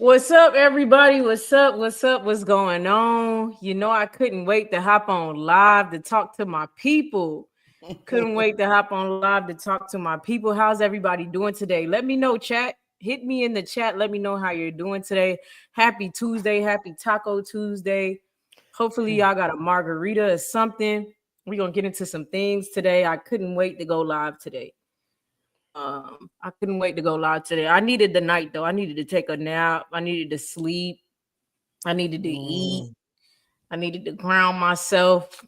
What's up, everybody? What's up? What's up? What's going on? You know, I couldn't wait to hop on live to talk to my people. Couldn't wait to hop on live to talk to my people. How's everybody doing today? Let me know, chat. Hit me in the chat. Let me know how you're doing today. Happy Tuesday. Happy Taco Tuesday. Hopefully, y'all got a margarita or something. We're going to get into some things today. I couldn't wait to go live today. I couldn't wait to go live today. I needed the night though. I needed to take a nap. I needed to sleep. I needed to eat. I needed to ground myself.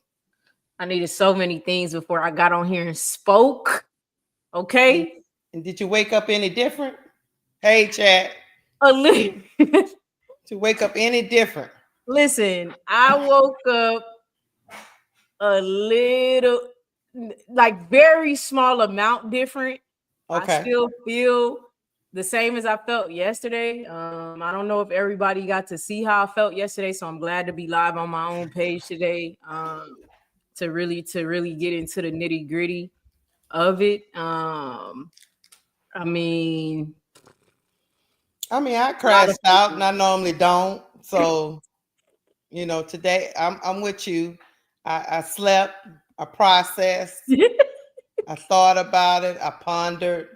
I needed so many things before I got on here and spoke. Okay. And did you wake up any different? Hey, chat. A little. To wake up any different? Listen, I woke up a little, like very small amount different. Okay. I still feel the same as I felt yesterday. I don't know if everybody got to see how I felt yesterday, so I'm glad to be live on my own page today to really get into the nitty gritty of it. I crashed out, and I normally don't. So, you know, today I'm with you. I slept. I processed. I thought about it. I pondered.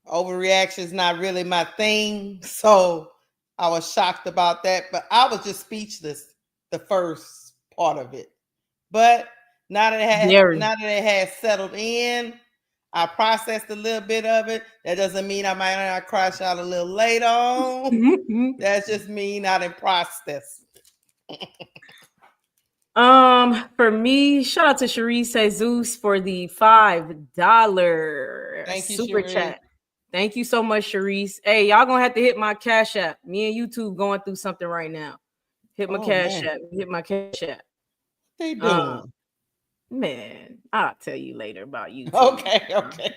Overreaction is not really my thing, so I was shocked about that. But I was just speechless the first part of it. But now that it has settled in, I processed a little bit of it. That doesn't mean I might not crash out a little later on. That's just me not in process. For me, shout out to Reese Jesus for the $5 super chat. Thank you so much, Sharice. Hey, y'all gonna have to hit my Cash App. Me and YouTube going through something right now. Hit my Cash App. Hit my Cash App. They doing? Man, I'll tell you later about YouTube. Okay.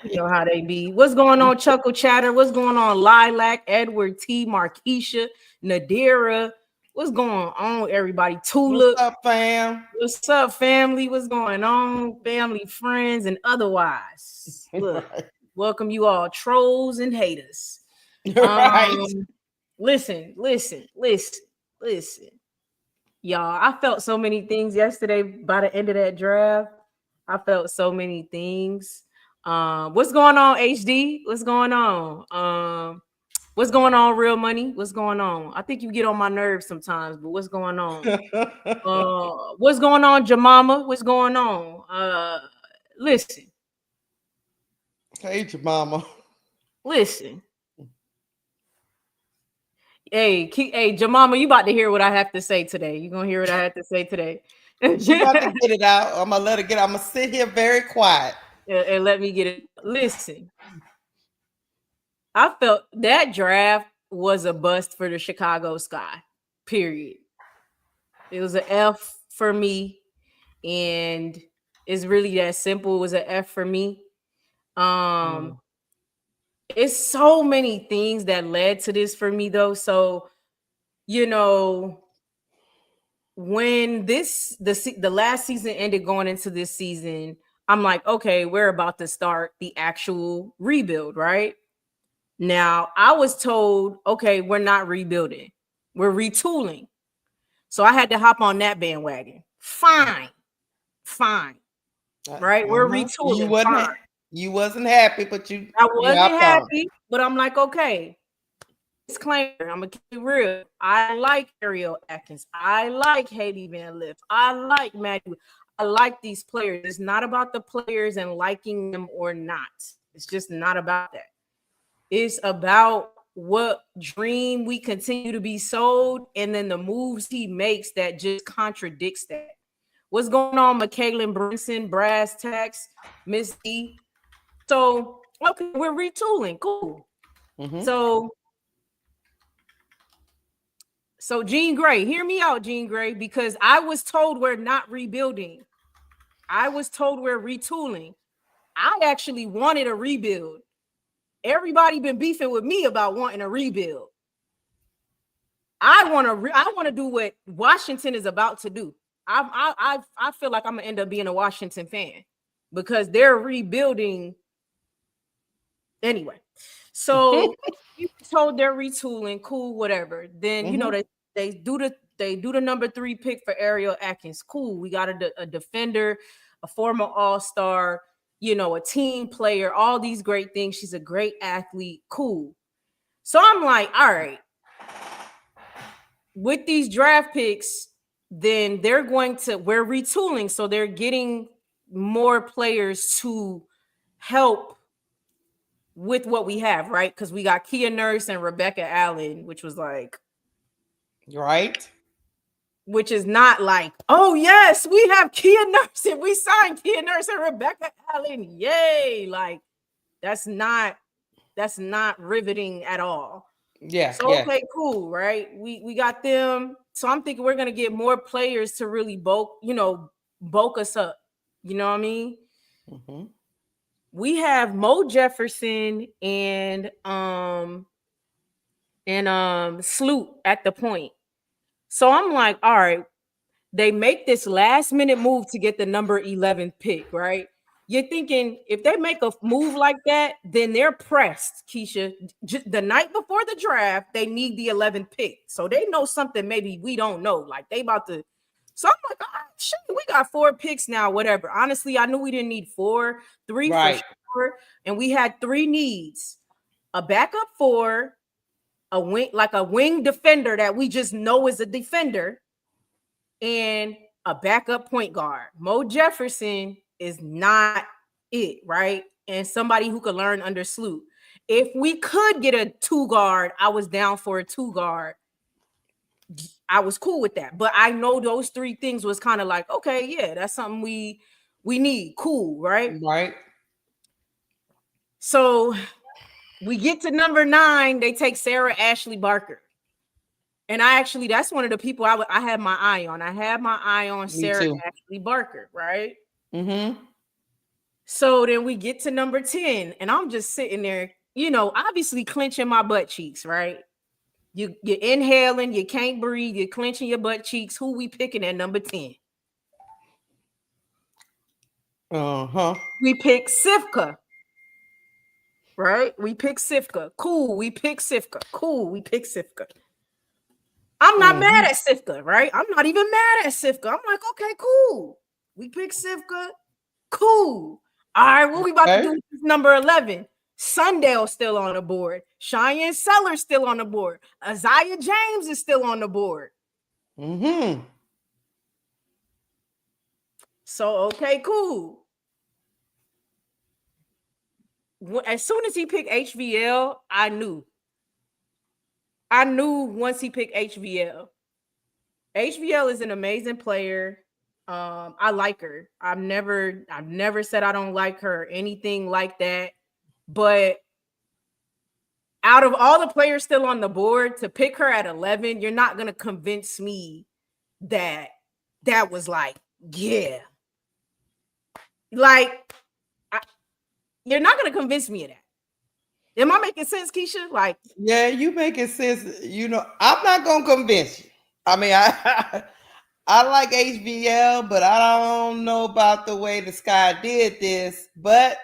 You know how they be. What's going on, Chuckle Chatter? What's going on, Lilac, Edward T, Markeisha, Nadira? What's going on, everybody? Tulip. What's up, fam? What's up, family? What's going on, family, friends, and otherwise? Look, welcome you all, trolls and haters. Right. Listen. Y'all, I felt so many things yesterday by the end of that draft. I felt so many things. What's going on, HD? What's going on? What's going on, Real Money? What's going on? I think you get on my nerves sometimes, but what's going on? What's going on, Jemima? What's going on? Listen. Hey, Jemima. Listen. Hey, Jemima, you about to hear what I have to say today. You're going to hear what I have to say today. She about to get it out. I'm going to let her get it. I'm going to sit here very quiet. And let me get it. Listen. I felt that draft was a bust for the Chicago Sky, period. It was an F for me, and it's really that simple. It was an F for me. It's so many things that led to this for me, though. So, you know, when the last season ended going into this season, I'm like, okay, we're about to start the actual rebuild, right? Now, I was told, okay, we're not rebuilding. We're retooling. So I had to hop on that bandwagon. Fine. Right? We're retooling. You wasn't happy, but I wasn't happy, but I'm like, okay. Disclaimer, I'm going to keep it real. I like Ariel Atkins. I like Hailey Van Lith. I like Maddie. I like these players. It's not about the players and liking them or not. It's just not about that. It's about what dream we continue to be sold and then the moves he makes that just contradicts that. What's going on, McKaylin Brinson, Brass Tax, Miss D? So, okay, we're retooling. Cool. So Jean Grey, hear me out, Jean Grey, because I was told we're not rebuilding. I was told we're retooling. I actually wanted a rebuild. Everybody been beefing with me about wanting a rebuild. I want to do what Washington is about to do. I feel like I'm gonna end up being a Washington fan because they're rebuilding Anyway, so you told they're retooling, cool, whatever. Then you know they do the number 3 pick for Ariel Atkins. Cool. We got a defender, a former All-Star, you know, a team player, all these great things. She's a great athlete. Cool. So I'm like, all right. With these draft picks, then we're retooling. So they're getting more players to help with what we have, right? Because we got Kia Nurse and Rebecca Allen, which was like, right. Which is not like, oh yes, we have Kia Nurse and we signed Kia Nurse and Rebecca Allen. Yay. Like, that's not riveting at all. Yeah. So okay, cool, right? We got them. So I'm thinking we're gonna get more players to really bulk us up. You know what I mean? We have Mo Jefferson and Sloot at the point. So I'm like, all right, they make this last minute move to get the number 11 pick, right? You're thinking if they make a move like that, then they're pressed, Keisha. The night before the draft, they need the 11th pick. So they know something maybe we don't know. Like they about to. So I'm like, oh, shit, we got 4 picks now, whatever. Honestly, I knew we didn't need 4, 3 for sure. And we had 3 needs. A backup 4, a wing defender that we just know is a defender, and a backup point guard. Mo Jefferson is not it, right? And somebody who could learn under Sloot. If we could get a 2 guard, I was down for a 2 guard. I was cool with that. But I know those 3 things was kind of like, okay, yeah, that's something we need. Cool, right? Right. So we get to number 9. They take Sarah Ashley Barker. And that's one of the people I had my eye on. I had my eye on Sarah Ashley Barker, right? So then we get to number 10, and I'm just sitting there, obviously clenching my butt cheeks, right? You're inhaling, you can't breathe, you're clenching your butt cheeks. Who we picking at number 10? We pick Cifka. Right? We pick Cifka. Cool, we pick Cifka. Cool, we pick Cifka. I'm not mad at Cifka, right? I'm not even mad at Cifka. I'm like, okay, cool. We pick Cifka. Cool. All right, what we about to do with number 11? Sundale's still on the board. Cheyenne Sellers still on the board. Isaiah James is still on the board. So, okay, cool. As soon as he picked HVL, I knew once he picked HVL. HVL is an amazing player. I like her. I've never said I don't like her or anything like that. But out of all the players still on the board, to pick her at 11, you're not gonna convince me that was like, yeah. Like, you're not gonna convince me of that. Am I making sense, Keisha? Like, yeah, you making sense. I'm not gonna convince you. I mean, I like HBL, but I don't know about the way the Sky did this. But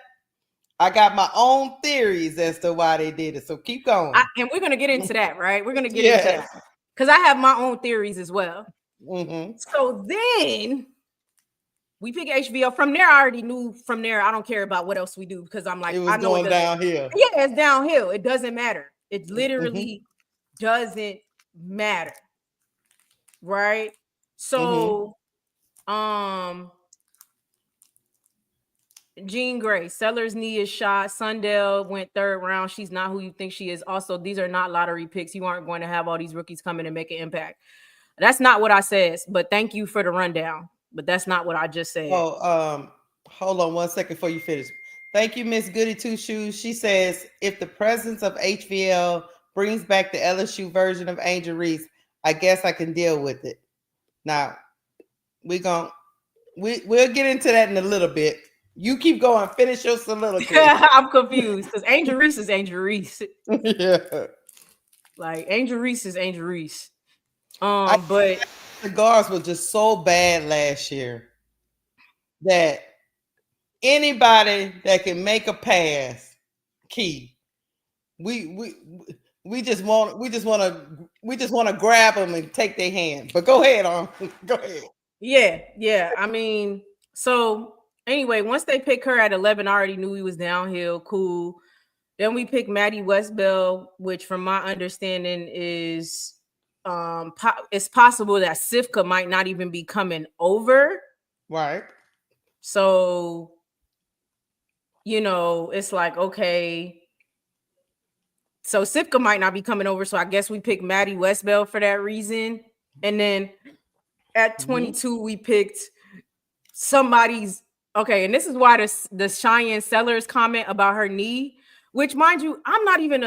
I got my own theories as to why they did it. So keep going. And we're gonna get into that, right? We're gonna get into that because I have my own theories as well. So then we pick HBL. From there, I already knew. From there, I don't care about what else we do because I'm like, it was going downhill. Yeah, it's downhill. It doesn't matter. It literally doesn't matter, right? So, Jean Gray, Sellers' knee is shot. Sundale went 3rd round. She's not who you think she is. Also, these are not lottery picks. You aren't going to have all these rookies come in and make an impact. That's not what I said, but thank you for the rundown. But that's not what I just said. Oh, hold on 1 second before you finish. Thank you, Miss Goody Two Shoes. She says, if the presence of HVL brings back the LSU version of Angel Reese, I guess I can deal with it. Now, we'll get into that in a little bit. You keep going. Finish your soliloquy. I'm confused because Angel Reese is Angel Reese. Yeah. Like, Angel Reese is Angel Reese. But the guards were just so bad last year that anybody that can make a pass, key. We just want to grab them and take their hand. But go ahead, go ahead. Yeah. I mean, so anyway, once they pick her at 11, I already knew he was downhill. Cool. Then we pick Maddie Westbell, which from my understanding is it's possible that Cifka might not even be coming over. Right. So, it's like, okay. So Cifka might not be coming over. So I guess we picked Maddie Westbell for that reason. And then at 22, we picked somebody's. Okay, and this is why the Cheyenne Sellers comment about her knee, which, mind you, I'm not even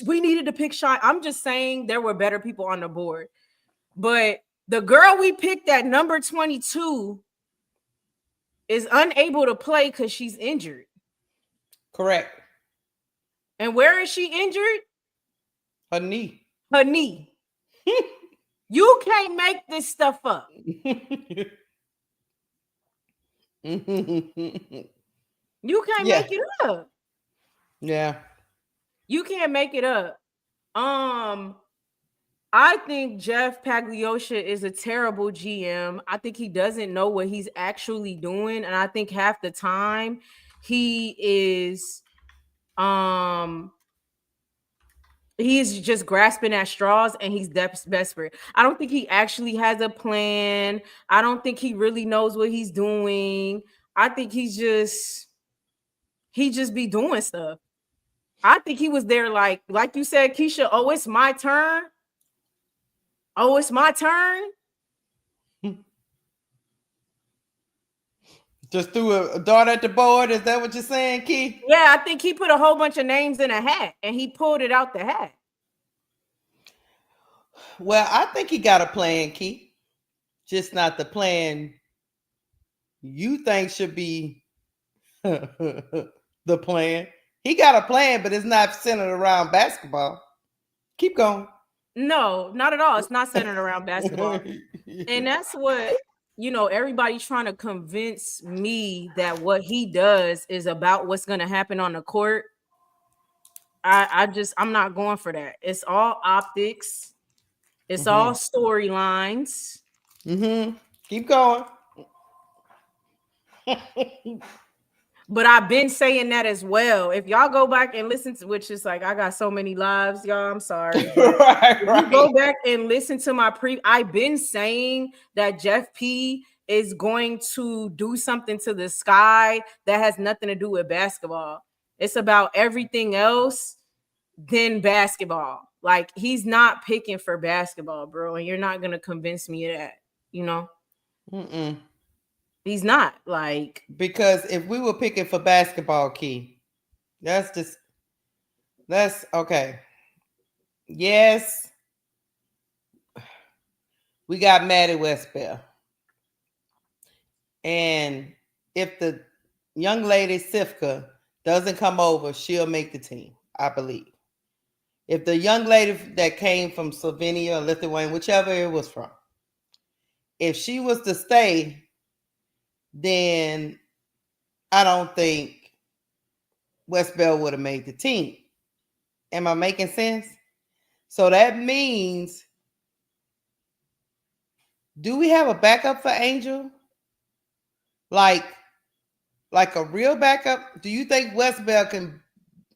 we needed to pick Cheyenne. I'm just saying there were better people on the board. But the girl we picked at number 22 is unable to play because she's injured. Correct. And where is she injured? Her knee. Her knee. You can't make this stuff up. You can't make it up. Yeah. You can't make it up. I think Jeff Pagliosha is a terrible GM. I think he doesn't know what he's actually doing. And I think half the time he is just grasping at straws and he's desperate. I don't think he actually has a plan. I don't think he really knows what he's doing. I think he just be doing stuff. I think he was there like you said, Keisha, oh, it's my turn. Oh, it's my turn. Just threw a dart at the board. Is that what you're saying, Key? Yeah, I think he put a whole bunch of names in a hat and he pulled it out the hat. Well, I think he got a plan, Key. Just not the plan you think should be the plan. He got a plan, but it's not centered around basketball. Keep going. No, not at all. It's not centered around basketball. And that's what, everybody's trying to convince me that what he does is about what's going to happen on the court. I'm not going for that. It's all optics. It's all storylines. Keep going. But I've been saying that as well. If y'all go back and listen to, which is like, I got so many lives, y'all, I'm sorry. Right. You go back and listen to I've been saying that Jeff P is going to do something to the sky that has nothing to do with basketball. It's about everything else than basketball. Like, he's not picking for basketball, bro. And you're not going to convince me of that, He's not, like, because if we were picking for basketball, Key, that's okay. Yes, we got Maddie Westbell, and if the young lady Cifka doesn't come over, she'll make the team, I believe. If the young lady that came from Slovenia or Lithuania, whichever it was from, if she was to stay, then I don't think Westbell would have made the team. Am I making sense? So that means, do we have a backup for Angel? Like a real backup? Do you think Westbell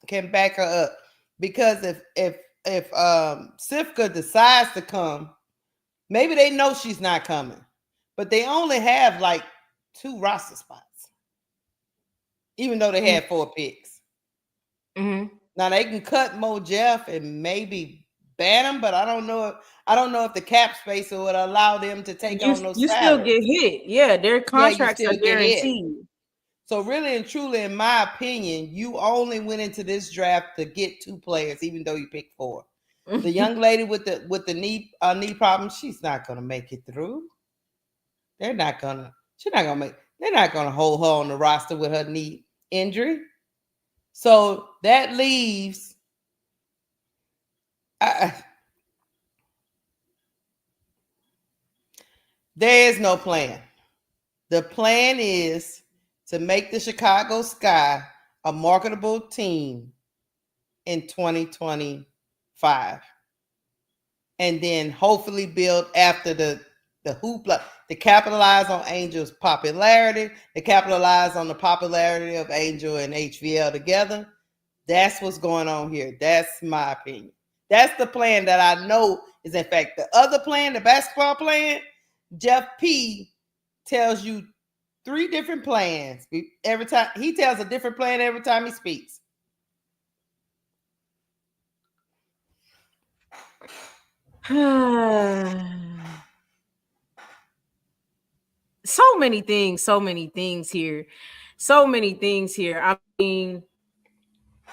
can back her up? Because if Cifka decides to come, maybe they know she's not coming, but they only have like 2 roster spots, even though they had 4 picks. Now they can cut Mo Jeff and maybe ban him, but I don't know if the cap space would allow them to take on those. You still get hit. Yeah, their contracts are guaranteed. So really and truly, in my opinion, you only went into this draft to get 2 players, even though you picked 4. The young lady with the knee problem, she's not gonna make it through. They're not gonna hold her on the roster with her knee injury. So that leaves there is no plan. The plan is to make the Chicago Sky a marketable team in 2025. And then hopefully build after the hoopla, to capitalize on Angel's popularity, to capitalize on the popularity of Angel and HVL together. That's what's going on here. That's my opinion. That's the plan that I know is in fact. The other plan, the basketball plan, Jeff P tells you 3 different plans. Every time he tells a different plan every time he speaks. So many things here. I mean,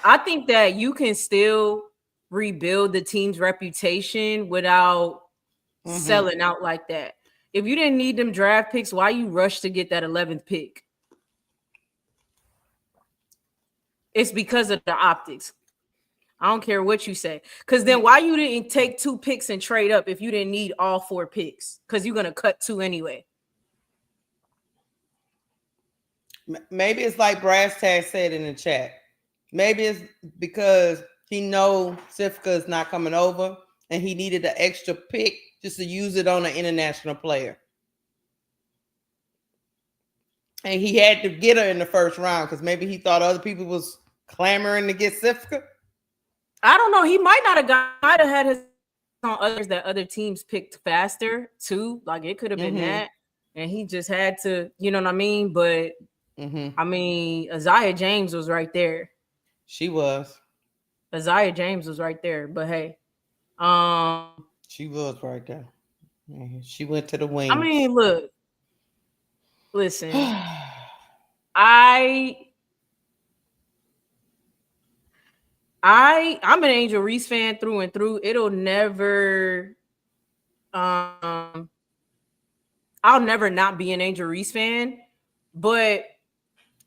I think that you can still rebuild the team's reputation without selling out like that. If you didn't need them draft picks, why you rush to get that 11th pick? It's because of the optics. I don't care what you say. Because then why you didn't take 2 picks and trade up if you didn't need all 4 picks? Because you're going to cut 2 anyway. Maybe it's like Brass Tag said in the chat. Maybe it's because he know Cifka is not coming over and he needed an extra pick just to use it on an international player. And he had to get her in the first round because maybe he thought other people was clamoring to get Cifka. I don't know. He might have had his on others that other teams picked faster too. Like it could have been that. And he just had to, you know what I mean? But I mean, Isaiah James was right there. She was. Isaiah James was right there. But hey, she was right there. She went to the wings. I mean, look, listen, I'm an Angel Reese fan through and through. It'll never, I'll never not be an Angel Reese fan. But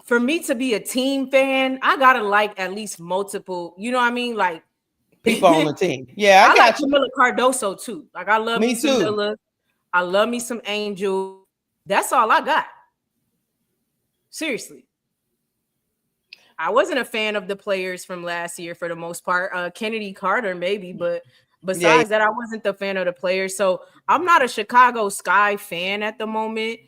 for me to be a team fan, I gotta like at least multiple, you know what I mean? Like people on the team. Yeah, I got like Kamilla Cardoso too. Like I love me some Kamilla. I love me some Angel. That's all I got. Seriously. I wasn't a fan of the players from last year for the most part. Kennedy Carter maybe, but besides that, I wasn't the fan of the players. So I'm not a Chicago Sky fan at the moment.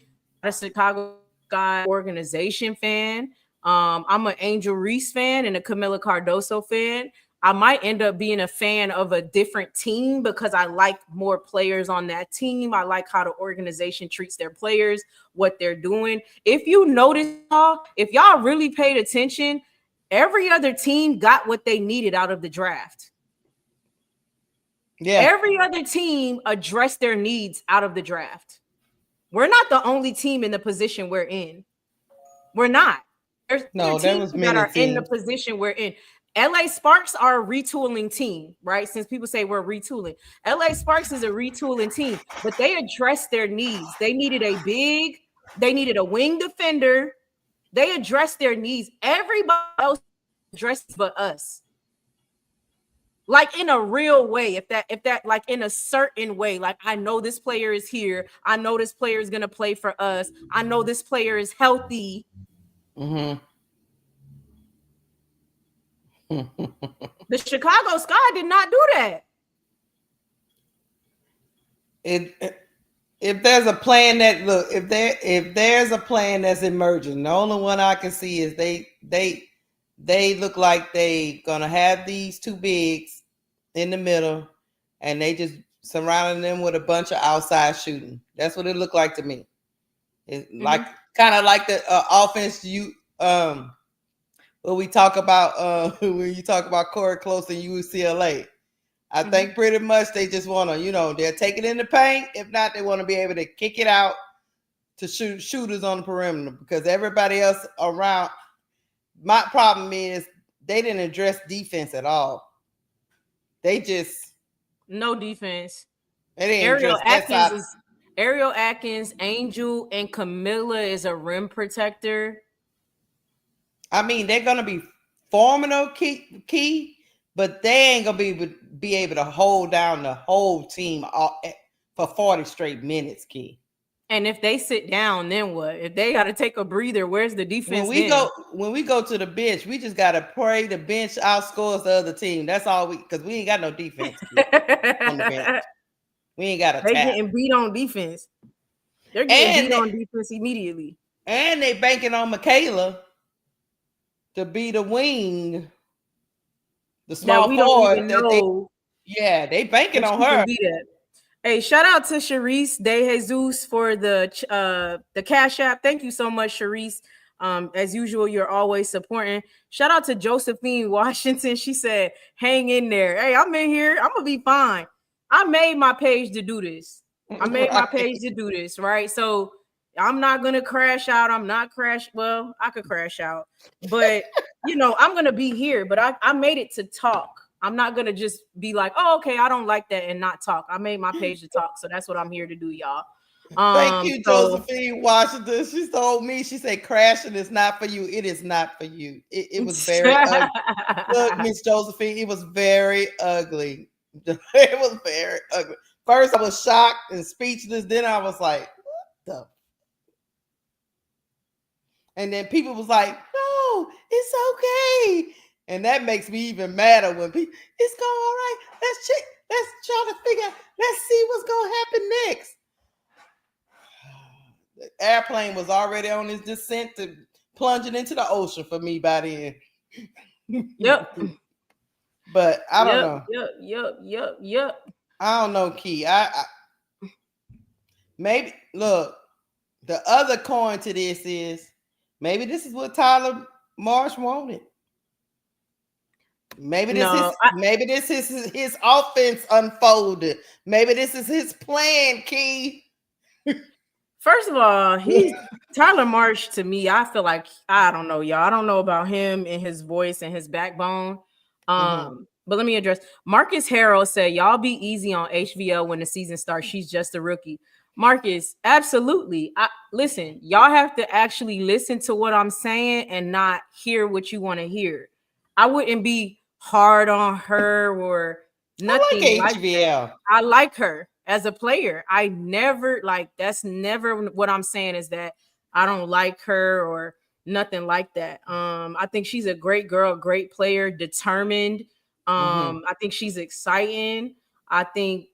I'm a Chicago Sky organization fan. I'm an Angel Reese fan and a Kamilla Cardoso fan. I might end up being a fan of a different team because I like more players on that team. I like how the organization treats their players, what they're doing. If you notice, if y'all really paid attention, every other team got what they needed out of the draft. Yeah. Every other team addressed their needs out of the draft. We're not the only team in the position we're in. We're not. There's teams that are in the position we're in. LA Sparks are a retooling team, right? Since people say we're retooling. LA Sparks is a retooling team, but they addressed their needs. They needed a big, they needed a wing defender. They addressed their needs. Everybody else addressed but us. Like in a real way, if that like in a certain way, like I know this player is here. I know this player is gonna play for us. I know this player is healthy. The Chicago Sky did not do that. If there's a plan that if there's a plan that's emerging, the only one I can see is they look like they gonna have these 2 bigs in the middle, and they just surrounding them with a bunch of outside shooting. That's what it looked like to me. It's like kind of like the offense when we talk about when you talk about Corey Close and UCLA. I think pretty much they just want to, they'll take it in the paint. If not, they want to be able to kick it out to shooters on the perimeter because everybody else around. My problem is they didn't address defense at all. They just no defense. Ariel Atkins, Angel, and Kamilla is a rim protector. I mean, they're gonna be formidable key, but they ain't gonna be able to hold down the whole team for 40 straight minutes, key. And if they sit down, then what? If they got to take a breather, where's the defense? When we go to the bench, we just gotta pray the bench outscores the other team. That's all because we ain't got no defense on the bench. We ain't got a They getting beat on defense. They're getting beat on defense immediately. And they banking on Michaela to be the wing, the small forward. They banking on her. Hey, shout out to Sharice De Jesus for the Cash App. Thank you so much, Sharice. As usual, you're always supporting. Shout out to Josephine Washington. She said, hang in there. Hey, I'm in here. I'm gonna be fine. I made my page to do this. Right? So I'm not gonna crash out. Well, I could crash out, but I'm gonna be here. But I made it to talk. I'm not gonna just be like, oh, okay, I don't like that and not talk. I made my page to talk, so that's what I'm here to do, y'all. Thank you, Josephine Washington. She told me, she said, crashing is not for you. It is not for you. It was very ugly. Look, Miss Josephine, it was very ugly. It was very ugly. First, I was shocked and speechless. Then I was like, what the? And then people was like, no, it's okay. And that makes me even madder when people, it's going all right. Let's check. Let's try to figure out. Let's see what's going to happen next. The airplane was already on its descent to plunging into the ocean for me by then. Yep. But I don't know. Yep. I don't know, Key. I maybe look. The other coin to this is maybe this is what Tyler Marsh wanted. Maybe this is his offense unfolded. Maybe this is his plan, Key. First of all, Tyler Marsh to me. I feel like I don't know, y'all. I don't know about him and his voice and his backbone. But let me address. Marcus Harrell said, y'all be easy on HVL when the season starts. She's just a rookie. Marcus, absolutely. Listen, y'all have to actually listen to what I'm saying and not hear what you want to hear. I wouldn't be hard on her or nothing. I like HVL. I like her as a player. I never that's never what I'm saying is that I don't like her or nothing like that. I think she's a great girl, great player, determined. I think she's exciting. I think,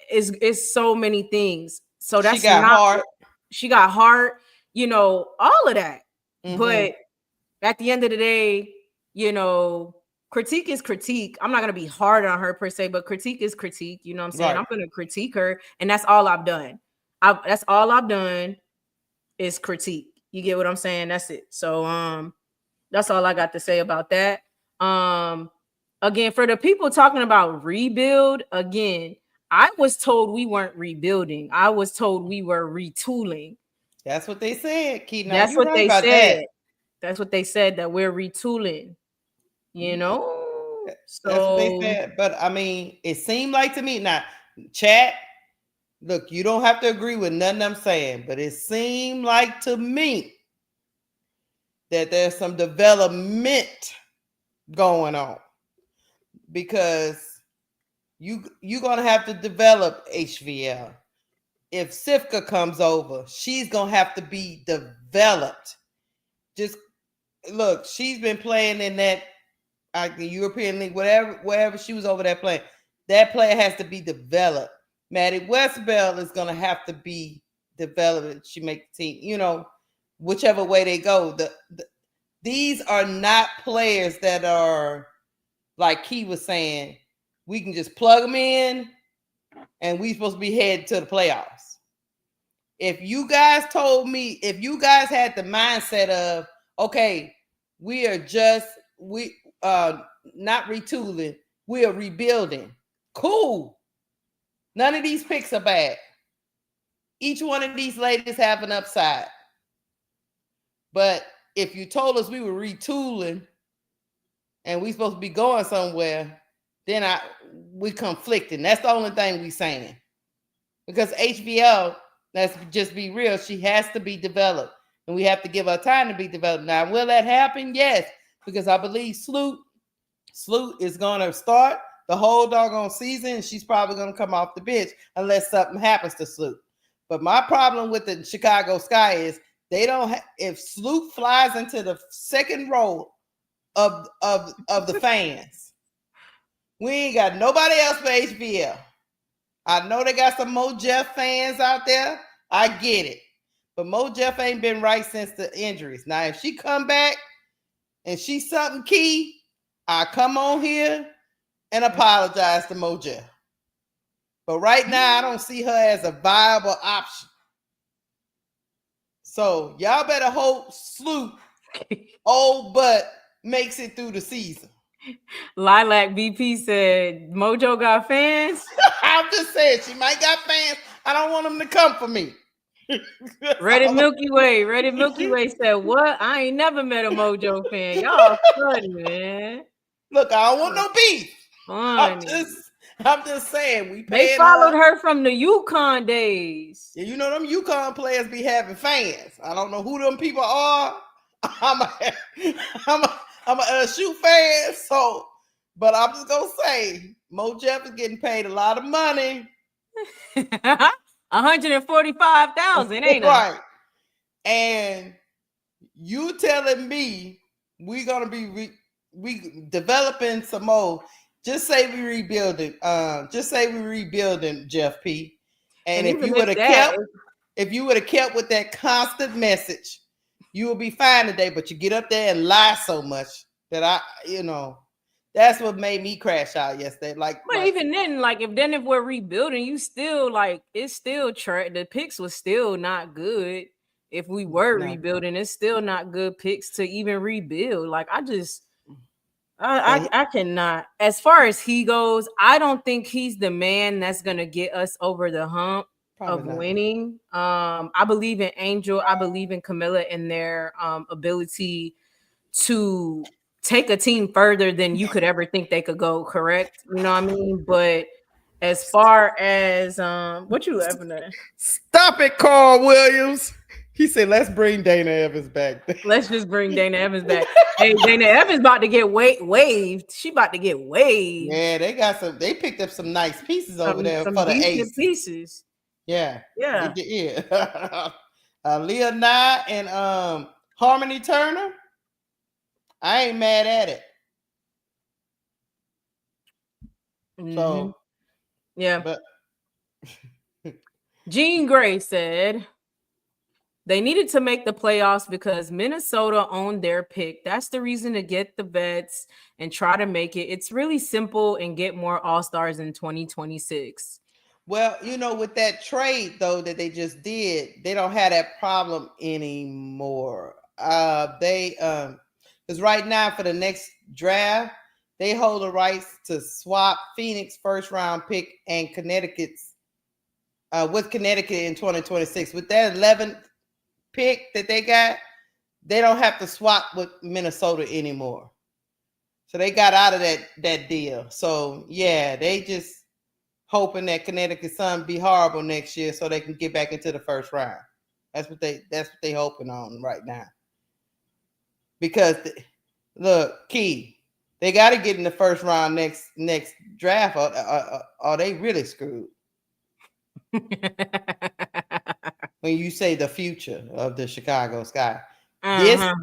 it's so many things. So that's she got heart, all of that. But at the end of the day, critique is critique. I'm not going to be hard on her per se, but critique is critique. You know what I'm saying? Right. I'm going to critique her. And that's all I've done. That's all I've done is critique. You get what I'm saying? That's it. So, that's all I got to say about that. Again, for the people talking about rebuild, again, I was told we weren't rebuilding. I was told we were retooling. That's what they said, Keith. That's what they said. That's what they said, that we're retooling. So that's what they said. But I mean, it seemed like to me now, chat. Look, you don't have to agree with nothing I'm saying, but it seemed like to me that there's some development going on because you're gonna have to develop HVL. If Cifka comes over, she's gonna have to be developed. Just look, she's been playing in that the European League, wherever she was over there playing. That player has to be developed. Maddie Westbell is gonna have to be developed. She make the team, whichever way they go. These are not players that are like Key was saying. We can just plug them in, and we supposed to be headed to the playoffs. If you guys told me, if you guys had the mindset of, okay, we are not retooling, we are rebuilding. Cool. None of these picks are bad. Each one of these ladies have an upside. But if you told us we were retooling and we supposed to be going somewhere, then we conflicting. That's the only thing we saying. Because HVL, let's just be real, she has to be developed. And we have to give her time to be developed. Now, will that happen? Yes. Because I believe Sloot is going to start the whole doggone season. She's probably going to come off the bench unless something happens to Sloot. But my problem with the Chicago Sky is they don't. If Sloop flies into the second row of the fans, we ain't got nobody else for HBL. I know they got some Mo Jeff fans out there. I get it, but Mo Jeff ain't been right since the injuries. Now, if she come back and she's something key, I come on here and apologize to Mo Jeff. But right now, I don't see her as a viable option. So y'all better hope Sloop, old butt, makes it through the season. Lilac BP said, Mojo got fans? I'm just saying, she might got fans. I don't want them to come for me. Reddit Milky Way said, what? I ain't never met a Mojo fan. Y'all funny, man. Look, I don't want no beef. Funny. I'm just saying, they followed her from the UConn days. Yeah, you know them UConn players be having fans. I don't know who them people are. I'm a shoot fan, so, but I'm just gonna say, Mo Jeff is getting paid a lot of money. $145,000, ain't it? Right. And you telling me we're gonna be we developing some more. Just say we rebuilding. Just say we rebuilding, Jeff P. And if you would have kept with that constant message, you will be fine today. But you get up there and lie so much that that's what made me crash out yesterday. Even then, if we're rebuilding, you still it's still the picks was still not good. If we were rebuilding, it's still not good picks to even rebuild. I cannot. As far as he goes, I don't think he's the man that's gonna get us over the hump of winning. I believe in Angel. I believe in Kamilla and their ability to take a team further than you could ever think they could go. Correct? You know what I mean? But as far as what you laughing at? Stop it, Carl Williams. He said, let's bring Dana Evans back. Let's just bring Dana Evans back. Hey, Dana Evans about to get waived. She about to get waived. Yeah, they picked up some nice pieces over there for the ace. Pieces. Yeah. Yeah. Leah Nye and Harmony Turner. I ain't mad at it. So yeah. But Jean Gray said they needed to make the playoffs because Minnesota owned their pick. That's the reason to get the vets and try to make it. It's really simple and get more All-Stars in 2026. Well, with that trade, though, that they just did, they don't have that problem anymore. Because right now for the next draft, they hold the rights to swap Phoenix first-round pick and Connecticut's with Connecticut in 2026. With that 11th pick that they got, they don't have to swap with Minnesota anymore. So they got out of that deal. So yeah, they just hoping that Connecticut Sun be horrible next year so they can get back into the first round. That's what they hoping on right now. Because look, Key, they got to get in the first round next draft, or they really screwed. When you say the future of the Chicago Sky,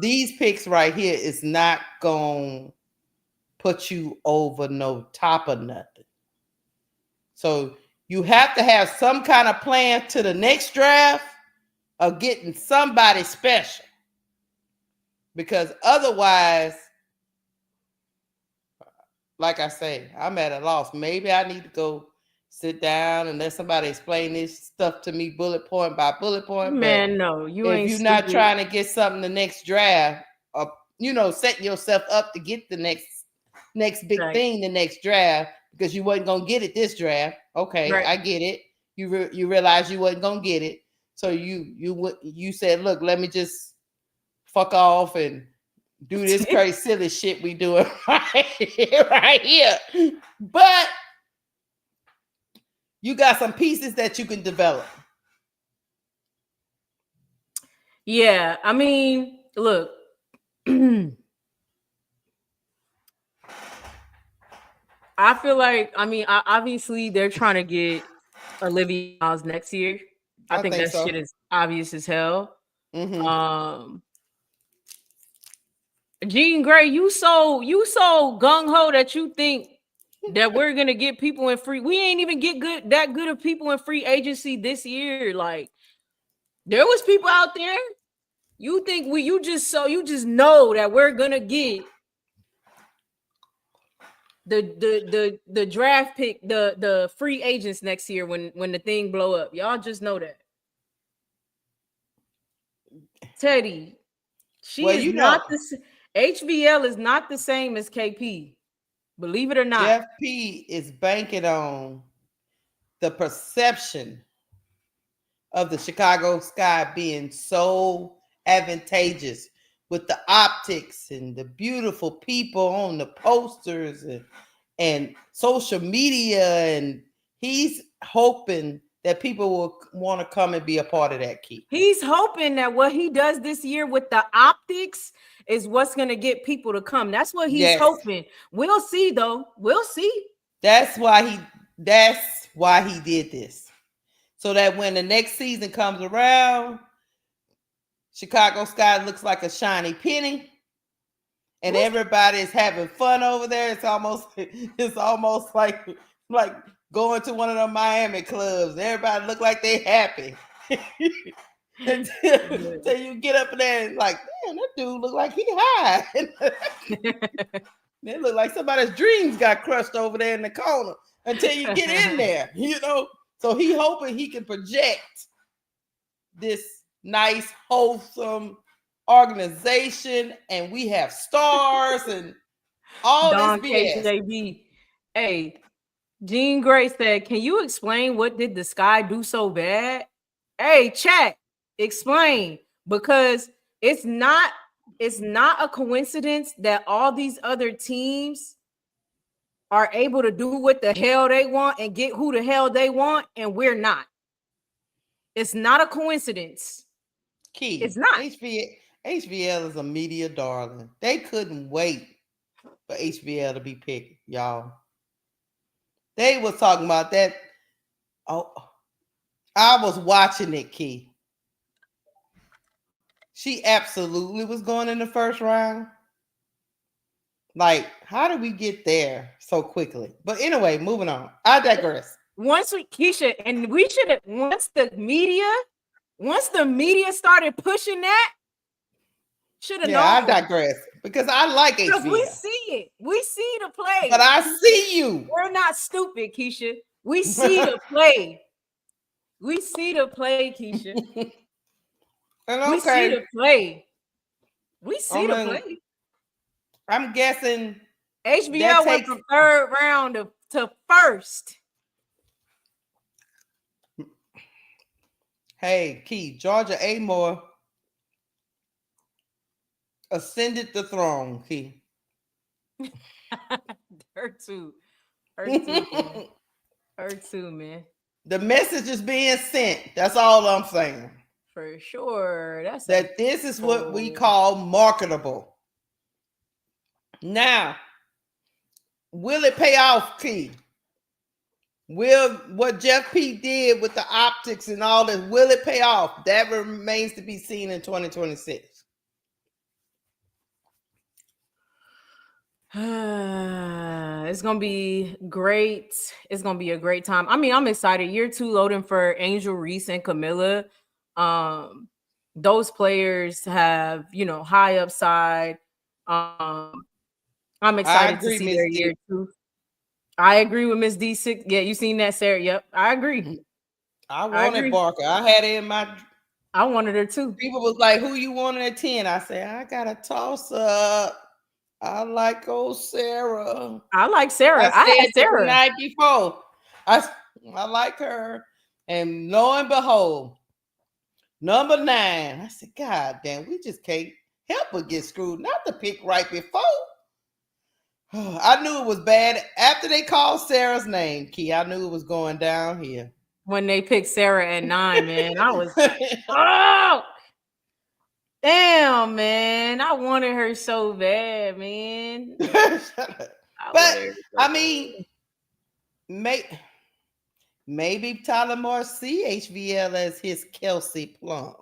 these picks right here is not gonna put you over no top of nothing. So you have to have some kind of plan to the next draft of getting somebody special, because otherwise, like I say, I'm at a loss. Maybe I need to go sit down and let somebody explain this stuff to me bullet point by bullet point. Man, no, you ain't. If you're not trying to get something the next draft, or setting yourself up to get the next big thing the next draft, because you wasn't gonna get it this draft. Okay, I get it. You realize you wasn't gonna get it, so you said, look, let me just fuck off and do this crazy silly shit we doing right here. But you got some pieces that you can develop. Yeah, I mean, look. I feel like, obviously they're trying to get Olivia Miles next year. I think that shit is obvious as hell. Mm-hmm. Jean Grey, you so gung-ho that you think that we're gonna get people in free. We ain't even get that good of people in free agency this year. Like, there was people out there. You think you just know that we're gonna get the draft pick, the free agents next year when the thing blow up. Y'all just know that. Teddy, HVL is not the same as KP. Believe it or not. Jeff P is banking on the perception of the Chicago Sky being so advantageous with the optics and the beautiful people on the posters and social media, and he's hoping that people will want to come and be a part of that, Key. He's hoping that what he does this year with the optics is what's going to get people to come. That's what he's hoping. We'll see, though. We'll see. That's why he did this. So that when the next season comes around, Chicago Sky looks like a shiny penny, and everybody is having fun over there. It's almost like going to one of the Miami clubs. Everybody look like they happy. Until you get up there and like, man, that dude look like he high. It look like somebody's dreams got crushed over there in the corner until you get in there, So he hoping he can project this nice, wholesome organization, and we have stars and all Don this BS. KJB. Hey, Jean Grey said, "Can you explain what did the Sky do so bad?" Hey, chat, explain, because it's not a coincidence that all these other teams are able to do what the hell they want and get who the hell they want, and we're not. It's not a coincidence. Key. It's not. HVL is a media darling. They couldn't wait for HVL to be picked, y'all. They was talking about that. Oh, I was watching it, Key. She absolutely was going in the first round. Like, how did we get there so quickly? But anyway, moving on. I digress. Once the media started pushing that, should have known. I digress because I like HVL. Because we see it. We see the play. But I see you. We're not stupid, Keisha. We see the play. We see the play, Keisha. We see the play. We see the play. I'm guessing HBL went from third round to first. Hey, Key, Georgia Amore ascended the throne, Key. Her too, man. The message is being sent. That's all I'm saying. For sure. This is what we call marketable. Now, will it pay off, Key? Will what Jeff P did with the optics and all this, will it pay off? That remains to be seen in 2026. It's gonna be great. It's gonna be a great time. I mean, I'm excited. Year 2 loading for Angel, Reese, and Kamilla. Those players have, high upside. I'm excited to see their year 2. I agree with Miss D6. Yeah, you seen that, Sarah? Yep, I agree. I wanted Barker. I had it in my. I wanted her too. People was like, "Who you wanted at 10?" I said, "I got a toss up. I like old Sarah. I like Sarah. I had Sarah the night before. I like her, and lo and behold, number 9. I said, God damn, we just can't help but get screwed. Not the pick right before. I knew it was bad after they called Sarah's name, Key. I knew it was going down here. When they picked Sarah at 9, man, I was oh damn, man. I wanted her so bad, man. But I mean, maybe Tyler Moore see HVL as his Kelsey Plum.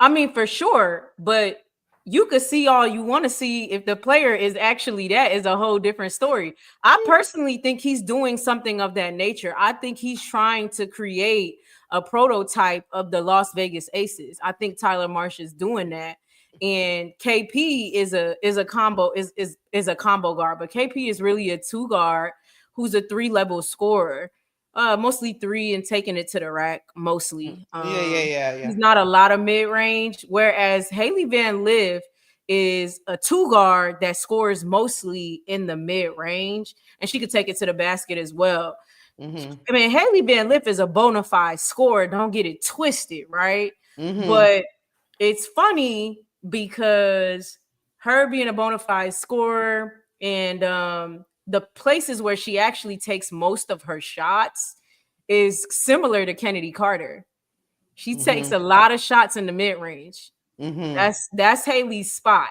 I mean, for sure, but you could see all you want to see. If the player is actually that, is a whole different story. I personally think he's doing something of that nature. I think he's trying to create a prototype of the Las Vegas Aces. I think Tyler Marsh is doing that. And KP is a combo guard, but KP is really a 2 guard who's a 3-level scorer. Mostly 3 and taking it to the rack, mostly. Yeah. He's not a lot of mid-range, whereas Hailey Van Lith is a 2 guard that scores mostly in the mid-range, and she could take it to the basket as well. I mean, Hailey Van Lith is a bona fide scorer. Don't get it twisted, right? But it's funny because her being a bona fide scorer and the places where she actually takes most of her shots is similar to Kennedy Carter. She takes a lot of shots in the mid-range. That's Hailey's spot.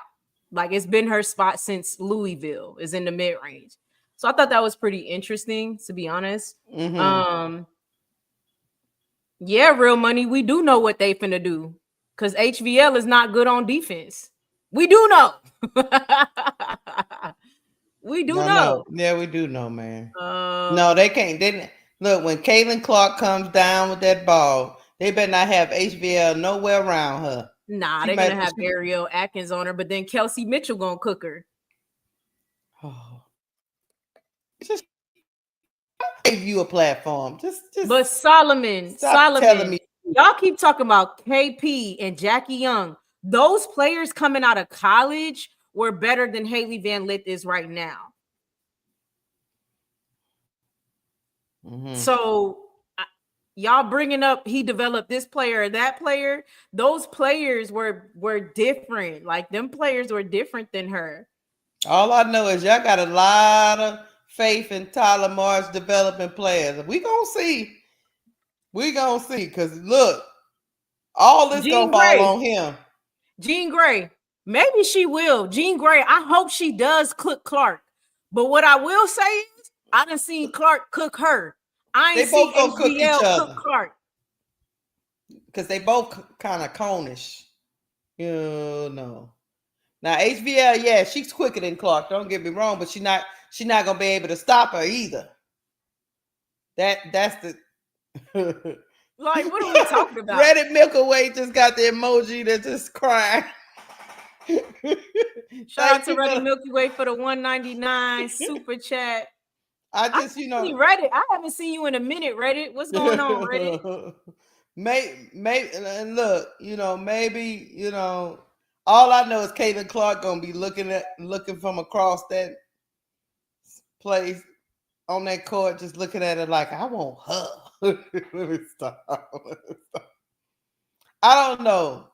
Like, it's been her spot since Louisville, is in the mid-range. So I thought that was pretty interesting, to be honest. Yeah, Real Money, we do know what they finna do, because HVL is not good on defense. We do know. We do know. Yeah, we do know, man. No, they can't. Look, when Caitlin Clark comes down with that ball, they better not have HVL nowhere around her. Nah, they're gonna have Ariel Atkins on her, but then Kelsey Mitchell gonna cook her. Oh, just give you a platform. But Solomon, telling me. Y'all keep talking about KP and Jackie Young. Those players coming out of college were better than Hailey Van Lith is right now. So y'all bringing up he developed this player or that player. Those players were different. Like, them players were different than her. All I know is y'all got a lot of faith in Tyler Marsh developing players. We gonna see. Because look, all this gonna fall on him. Jean Grey. Maybe she will. Jean Grey, I hope she does cook Clark. But what I will say is, I done seen Clark cook her. I ain't seen HBL cook Clark. Because they both kind of conish. You know. Now HBL, yeah, she's quicker than Clark. Don't get me wrong, but she's not gonna be able to stop her either. That's the like, what are we talking about? Reddit Milky Way just got the emoji that just crying. Shout out to Reddit Milky Way for the $1.99 super chat. I Reddit. I haven't seen you in a minute, Reddit. What's going on, Reddit? Maybe, and look, maybe, all I know is Caitlin Clark gonna be looking from across that place on that court, just looking at it like, I want her. Let me stop. I don't know.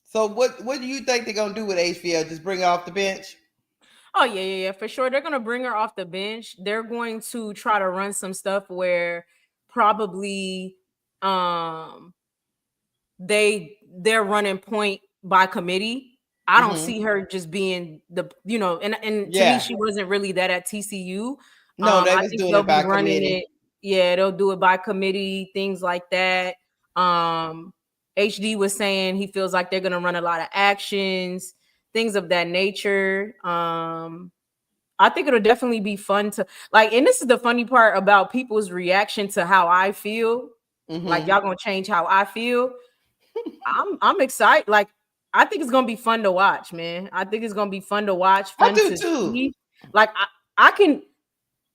So what do you think they're gonna do with HVL? Just bring her off the bench? Oh yeah, for sure. They're gonna bring her off the bench. They're going to try to run some stuff where probably they're running point by committee. I don't see her just being and to me, she wasn't really that at TCU. No, they was doing it by committee. Yeah, they'll do it by committee, things like that. HD was saying he feels like they're gonna run a lot of actions, things of that nature. I think it'll definitely be fun to and this is the funny part about people's reaction to how I feel. Like, y'all gonna change how I feel. I'm excited. Like, I think it's gonna be fun to watch, man. I think it's gonna be fun to watch. Fun I do to too. See. Like, I can.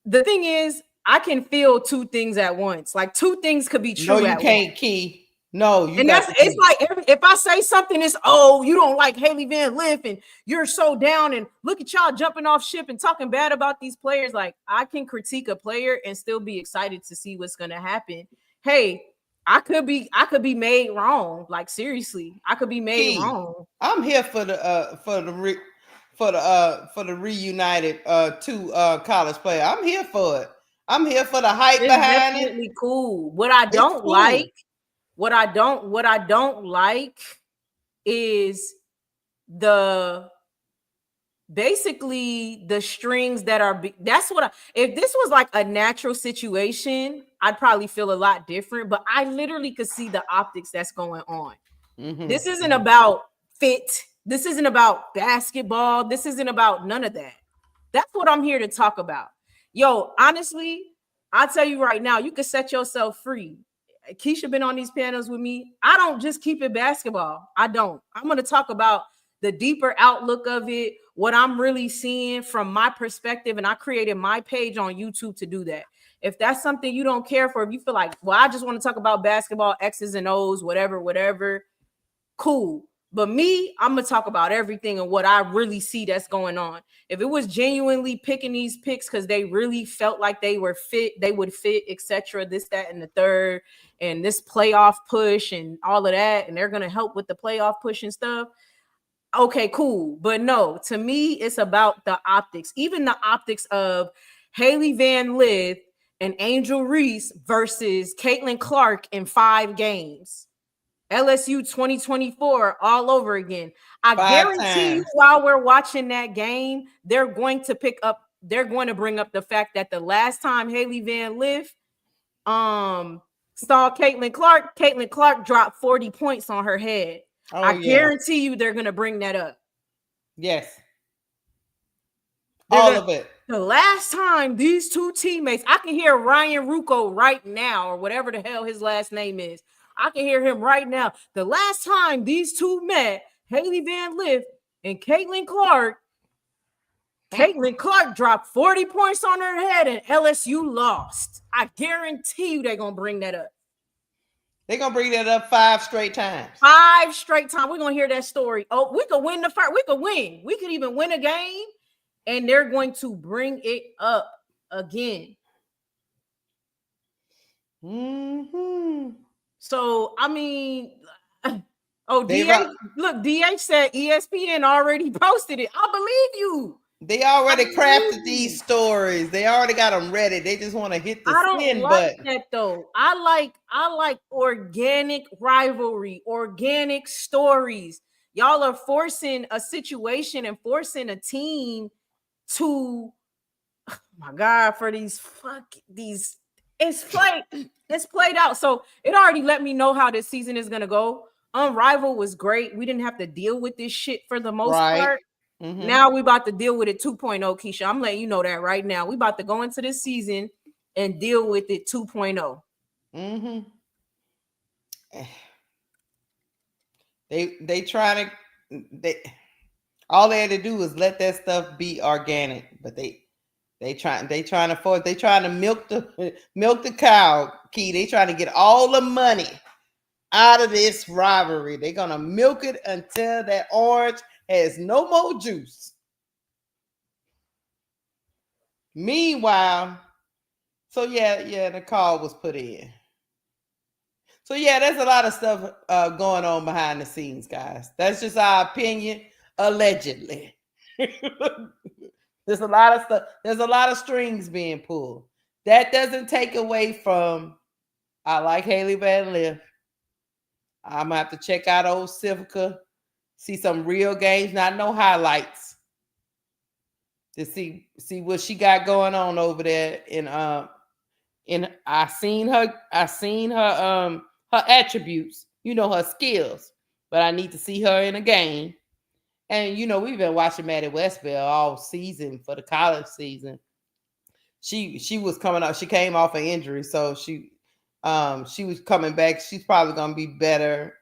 The thing is, I can feel two things at once. Like, two things could be true. No, you can't, Key. No, you. And it's like if I say something, it's you don't like Hailey Van Lith and you're so down and look at y'all jumping off ship and talking bad about these players. Like, I can critique a player and still be excited to see what's gonna happen. Hey, I could be made wrong. Like, seriously, I could be made wrong. I'm here for the reunited two college player. I'm here for it. I'm here for the hype behind it. Definitely cool. What I don't like is basically the strings that are, that's what if this was like a natural situation, I'd probably feel a lot different, but I literally could see the optics that's going on. This isn't about fit. This isn't about basketball. This isn't about none of that. That's what I'm here to talk about. Yo, honestly, I'll tell you right now, you can set yourself free. Keisha been on these panels with me. I don't just keep it basketball. I don't. I'm going to talk about the deeper outlook of it, what I'm really seeing from my perspective, and I created my page on YouTube to do that. If that's something you don't care for, if you feel like, well, I just want to talk about basketball, X's and O's, whatever, cool. But me, I'm going to talk about everything and what I really see that's going on. If it was genuinely picking these picks because they really felt like they were fit, they would fit, etc., this, that, and the third, and this playoff push and all of that, and they're going to help with the playoff push and stuff, okay, cool. But no, to me, it's about the optics. Even the optics of Hailey Van Lith and Angel Reese versus Caitlin Clark in 5 games. LSU 2024 all over again. I guarantee you, while we're watching that game, they're going to bring up the fact that the last time Hailey Van Lith saw Caitlin Clark dropped 40 points on her head. I guarantee you they're going to bring that up. Yes. All of it. The last time these two teammates, I can hear Ryan Rucco right now, or whatever the hell his last name is. I can hear him right now. The last time these two met, Hailey Van Lith and Caitlin Clark dropped 40 points on her head and LSU lost. I guarantee you they're going to bring that up. They're going to bring that up 5 straight times. 5 straight times. We're going to hear that story. Oh, we could win the first. We could win. We could even win a game, and they're going to bring it up again. So, I mean, DH said ESPN already posted it. I believe you. They already crafted these stories. They already got them ready. They just want to hit the send button. That though. I like organic rivalry, organic stories. Y'all are forcing a situation and forcing a team to, oh my God, for these. It's played out. So it already let me know how this season is gonna go. Unrivaled was great. We didn't have to deal with this shit for the most part. Now we about to deal with it 2.0, Keisha. I'm letting you know that right now. We about to go into this season and deal with it 2.0. They trying to all they had to do was let that stuff be organic, but they trying to milk the cow, Key. They trying to get all the money out of this rivalry. They're gonna milk it until that orange has no more juice. Meanwhile, so the call was put in. So there's a lot of stuff going on behind the scenes, guys. That's just our opinion, allegedly. There's a lot of stuff. There's a lot of strings being pulled. That doesn't take away from, I like Hailey Van Lith. I'm gonna have to check out old Sivka, see some real games, not no highlights, to see what she got going on over there. I seen her attributes, her skills, but I need to see her in a game. And we've been watching Maddie Westbell all season for the college season. She was coming up. She came off an injury, so she was coming back. She's probably gonna be better.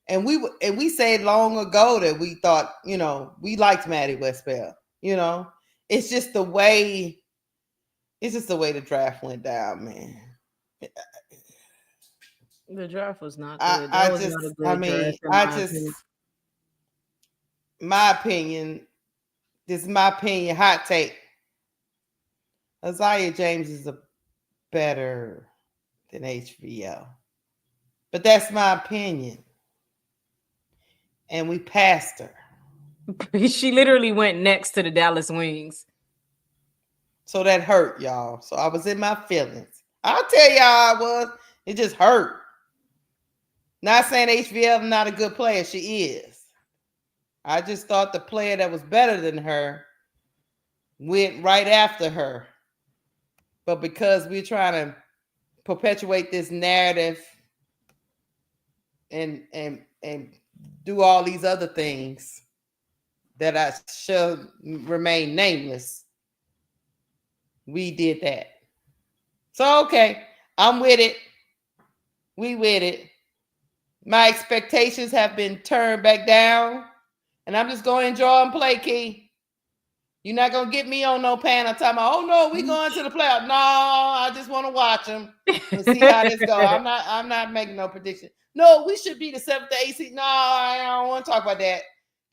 And we said long ago that we thought, we liked Maddie Westbell. It's just the way the draft went down, man. The draft was not good. This is my opinion, hot take. Isaiah James is better than HVL. But that's my opinion. And we passed her. She literally went next to the Dallas Wings. So that hurt, y'all. So I was in my feelings. I'll tell y'all I was. It just hurt. Not saying HVL is not a good player. She is. I just thought the player that was better than her went right after her. But because we're trying to perpetuate this narrative and do all these other things that I shall remain nameless, we did that. So okay, I'm with it. We with it. My expectations have been turned back down, and I'm just going to enjoy and play, Key. You're not going to get me on no panel talking about, oh no, we going to the playoffs. No, I just want to watch them and see how this goes. I'm not making no prediction. No, we should be the 7th to 8th seed. No, I don't want to talk about that.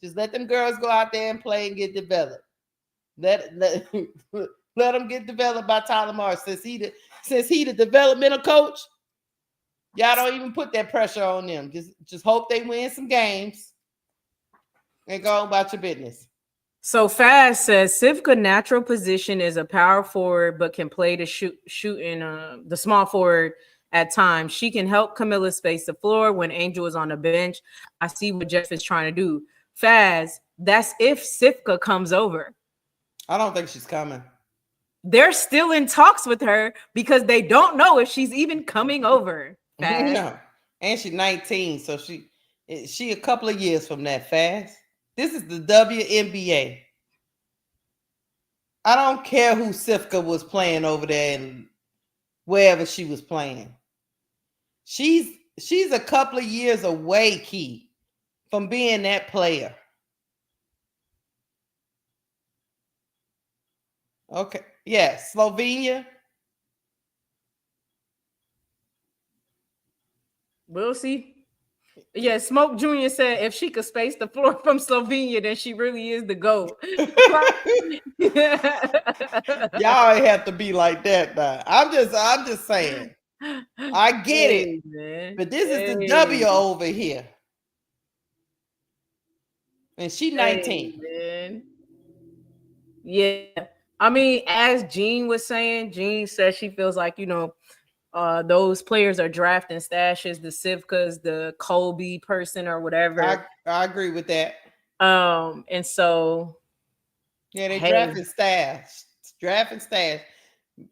Just let them girls go out there and play and get developed. Let them get developed by Tyler Morris. Since he the developmental coach, y'all don't even put that pressure on them. Just hope they win some games and go about your business. So Fast says Cifka natural position is a power forward, but can play to shoot in the small forward at times. She can help Kamilla space the floor when Angel is on the bench. I see what Jeff is trying to do. Fast, that's if Cifka comes over. I don't think she's coming. They're still in talks with her because they don't know if she's even coming over. Fast. No, and she's 19, so she a couple of years from that. Fast. This is the WNBA. I don't care who Sivka was playing over there and wherever she was playing. She's a couple of years away, Key, from being that player. Okay. Yes, Slovenia. We'll see. Yeah, Smoke Jr. said if she could space the floor from Slovenia, then she really is the GOAT. Y'all ain't have to be like that now. I'm just saying. I get it. Man. But this is the W over here. And she 19. Man. Yeah. I mean, as Jean was saying, Jean says she feels like, those players are drafting stashes, the Cifkas, the Colby person or whatever. I agree with that. And so they drafting stash.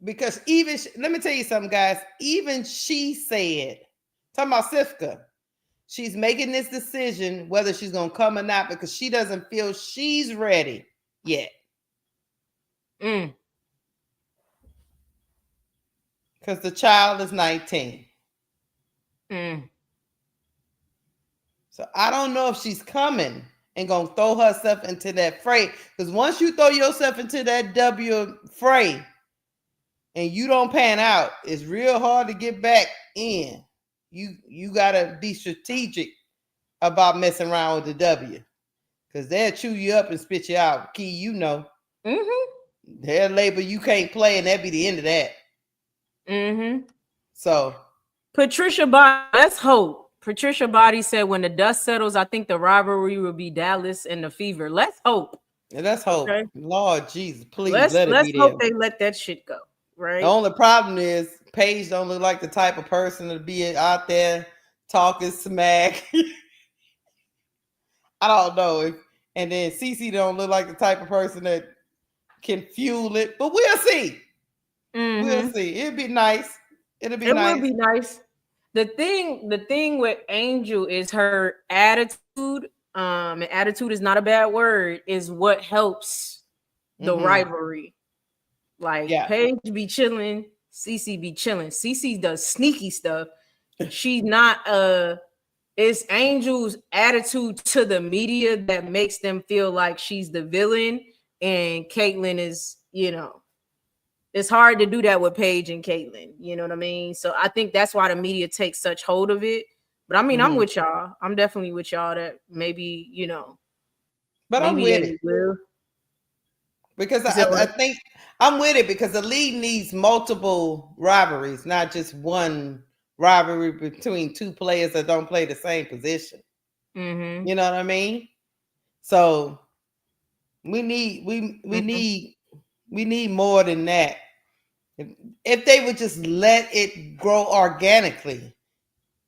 Because even let me tell you something, guys. Even she said, talking about Cifka, she's making this decision whether she's gonna come or not because she doesn't feel she's ready yet. Because the child is 19. So I don't know if she's coming and gonna throw herself into that fray. Because once you throw yourself into that W fray and you don't pan out, it's real hard to get back in. You gotta be strategic about messing around with the W. Because they'll chew you up and spit you out. Key, they'll label you can't play, and that'll be the end of that. So Patricia Body, let's hope. Patricia Body said when the dust settles, I think the rivalry will be Dallas and the Fever. Let's hope. Yeah, let's hope. Okay? Lord Jesus, please let's hope they let that shit go. Right. The only problem is Paige don't look like the type of person to be out there talking smack. I don't know. And then Cece don't look like the type of person that can fuel it, but we'll see. We'll see. It'll be nice. It will be nice. The thing with Angel is her attitude. And attitude is not a bad word. Is what helps the rivalry. Like Paige be chilling, Cece be chilling. Cece does sneaky stuff. She's not it's Angel's attitude to the media that makes them feel like she's the villain, and Caitlyn is, it's hard to do that with Paige and Caitlyn. You know what I mean? So I think that's why the media takes such hold of it. But I mean, I'm with y'all. I'm definitely with y'all that maybe, But maybe I'm with it. Because I think I'm with it because the league needs multiple rivalries, not just one rivalry between two players that don't play the same position. You know what I mean? So we need more than that. If they would just let it grow organically,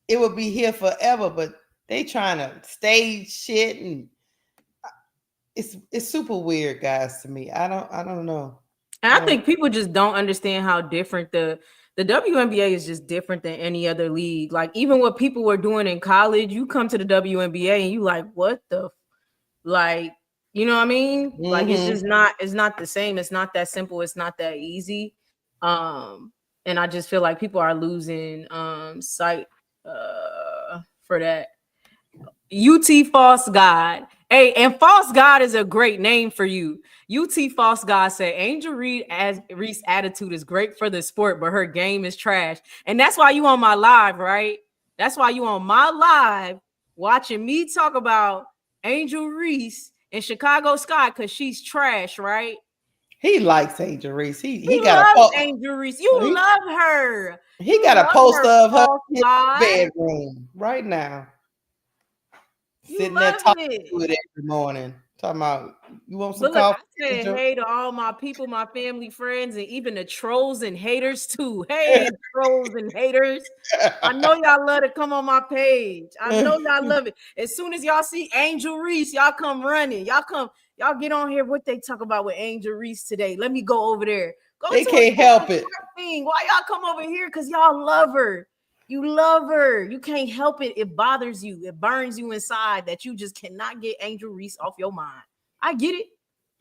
it would be here forever. But they trying to stage shit, and it's super weird, guys, to me. I don't know. And I think people just don't understand how different the WNBA is just different than any other league. Like even what people were doing in college, you come to the WNBA and you like, what the like, you know what I mean? Mm-hmm. Like it's just it's not the same. It's not that simple. It's not that easy. And I just feel like people are losing sight for that. UT False God. Hey, and False God is a great name for you. UT False God said Angel Reese attitude is great for the sport, but her game is trash. And that's why you on my live, right? That's why you on my live watching me talk about Angel Reese and Chicago Sky because she's trash, right? He likes Angel Reese. He loves Angel Reese. You love her. He got a poster of her in his bedroom right now. Sitting there talking to it every morning. Talking about you want some coffee? I said hey to all my people, my family, friends, and even the trolls and haters too. Hey, trolls and haters. I know y'all love to come on my page. I know y'all love it. As soon as y'all see Angel Reese, y'all come running. Y'all get on here. What they talk about with Angel Reese today? Let me go over there. They can't help it. Why y'all come over here? Because y'all love her. You love her. You can't help it. It bothers you. It burns you inside that you just cannot get Angel Reese off your mind. I get it.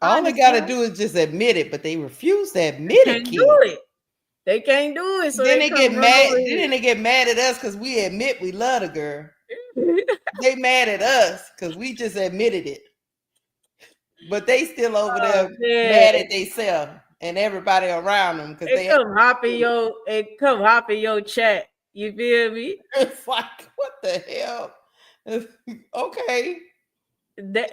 All they got to do is just admit it, but they refuse to admit it. They can't do it. So then they get mad. Then they get mad at us because we admit we love the girl. They mad at us because we just admitted it. But they still over there mad at themselves and everybody around them because they come hop in your chat. You feel me? It's like, what the hell? Okay.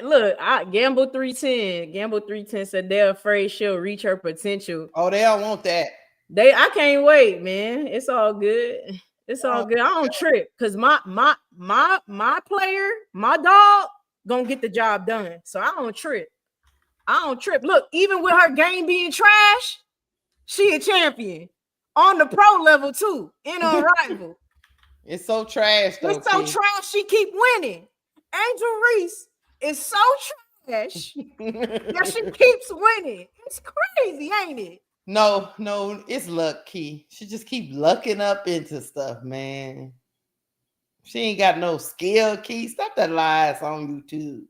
Look, Gamble 310 said they're afraid she'll reach her potential. Oh, they don't want that. I can't wait, man. It's all good. It's all good. I don't trip because my player, my dog, gonna get the job done. So I don't trip. Look, even with her game being trash, she a champion. On the pro level too, in a rival. It's so trash though. It's so trash. She keep winning. Angel Reese is so trash that she keeps winning. It's crazy, ain't it? No, it's luck, Key. She just keep lucking up into stuff, man. She ain't got no skill, Key. Stop that lies on YouTube.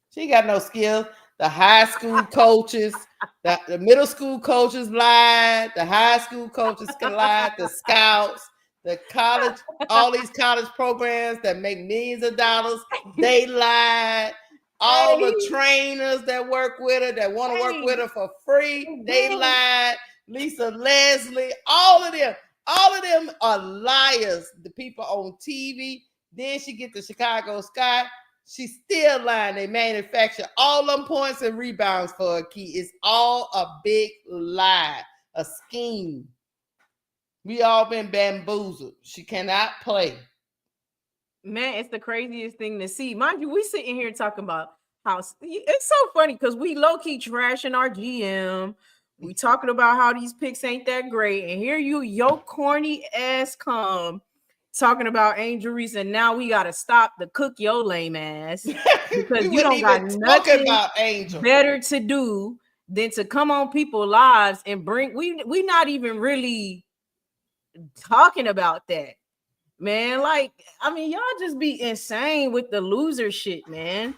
She ain't got no skill. The high school coaches, the middle school coaches lied. The high school coaches can lie. The scouts, the college, all these college programs that make millions of dollars, they lied. All the trainers that work with her, that want to work with her for free, they lied. Lisa Leslie, all of them are liars. The people on TV. Then she get the Chicago Sky. She's still lying. They manufacture all them points and rebounds for a Key. It's all a big lie, a scheme. We all been bamboozled. She cannot play. Man, it's the craziest thing to see. Mind you, we sitting here talking about how it's so funny because we low-key trashing our GM. We talking about how these picks ain't that great. And here your corny ass come talking about Angel Reese, and now we gotta stop the cook your lame ass because you don't got nothing about Angel better to do than to come on people's lives and bring we not even really talking about that, man. Like, I mean, y'all just be insane with the loser shit, man.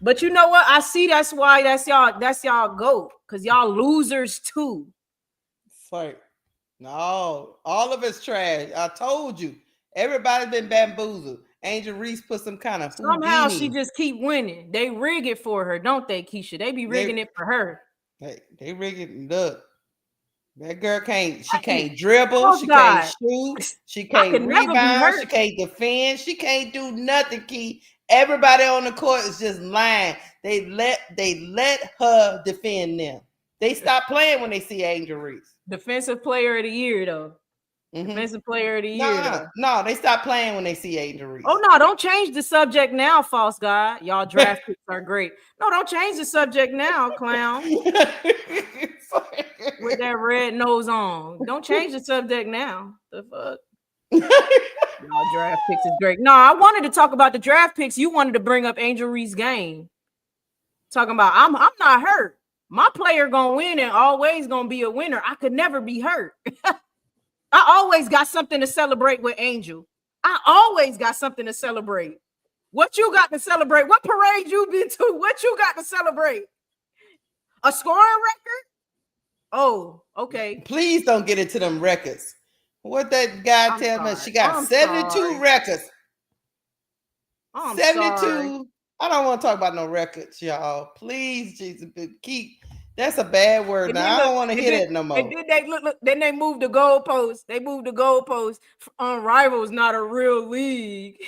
But you know what? I see that's why that's y'all go because y'all losers too. It's like, no, all of it's trash. I told you. Everybody's been bamboozled. Angel Reese put some kind of somehow she just keep winning. They rig it for her, don't they, Keisha? They be rigging it for her. They rig it. Look, that girl can't dribble. She can't shoot. She can't rebound. She can't defend. She can't do nothing, Key. Everybody on the court is just lying. They let her defend them. They stop playing when they see Angel Reese. Defensive player of the year, though. Mm-hmm. Defensive player of the year. No, they stop playing when they see Angel Reese. Oh no, don't change the subject now, false guy. Y'all draft picks are great. No, don't change the subject now, clown. With that red nose on. Don't change the subject now. The fuck? Y'all draft picks is great. No, I wanted to talk about the draft picks. You wanted to bring up Angel Reese's game. talking about I'm not hurt. My player gonna win and always gonna be a winner. I could never be hurt. I always got something to celebrate with Angel. I always got something to celebrate. What you got to celebrate? What parade you been to? What you got to celebrate? A scoring record? Oh, okay. Please don't get into them records. What that guy tell me? She got 72 records. 72. Sorry. I don't want to talk about no records, y'all. Please, Jesus, that's a bad word. Now I don't want to hear that no more. And then they look, then they moved the goalpost. They moved the goalpost on Rivals, not a real league.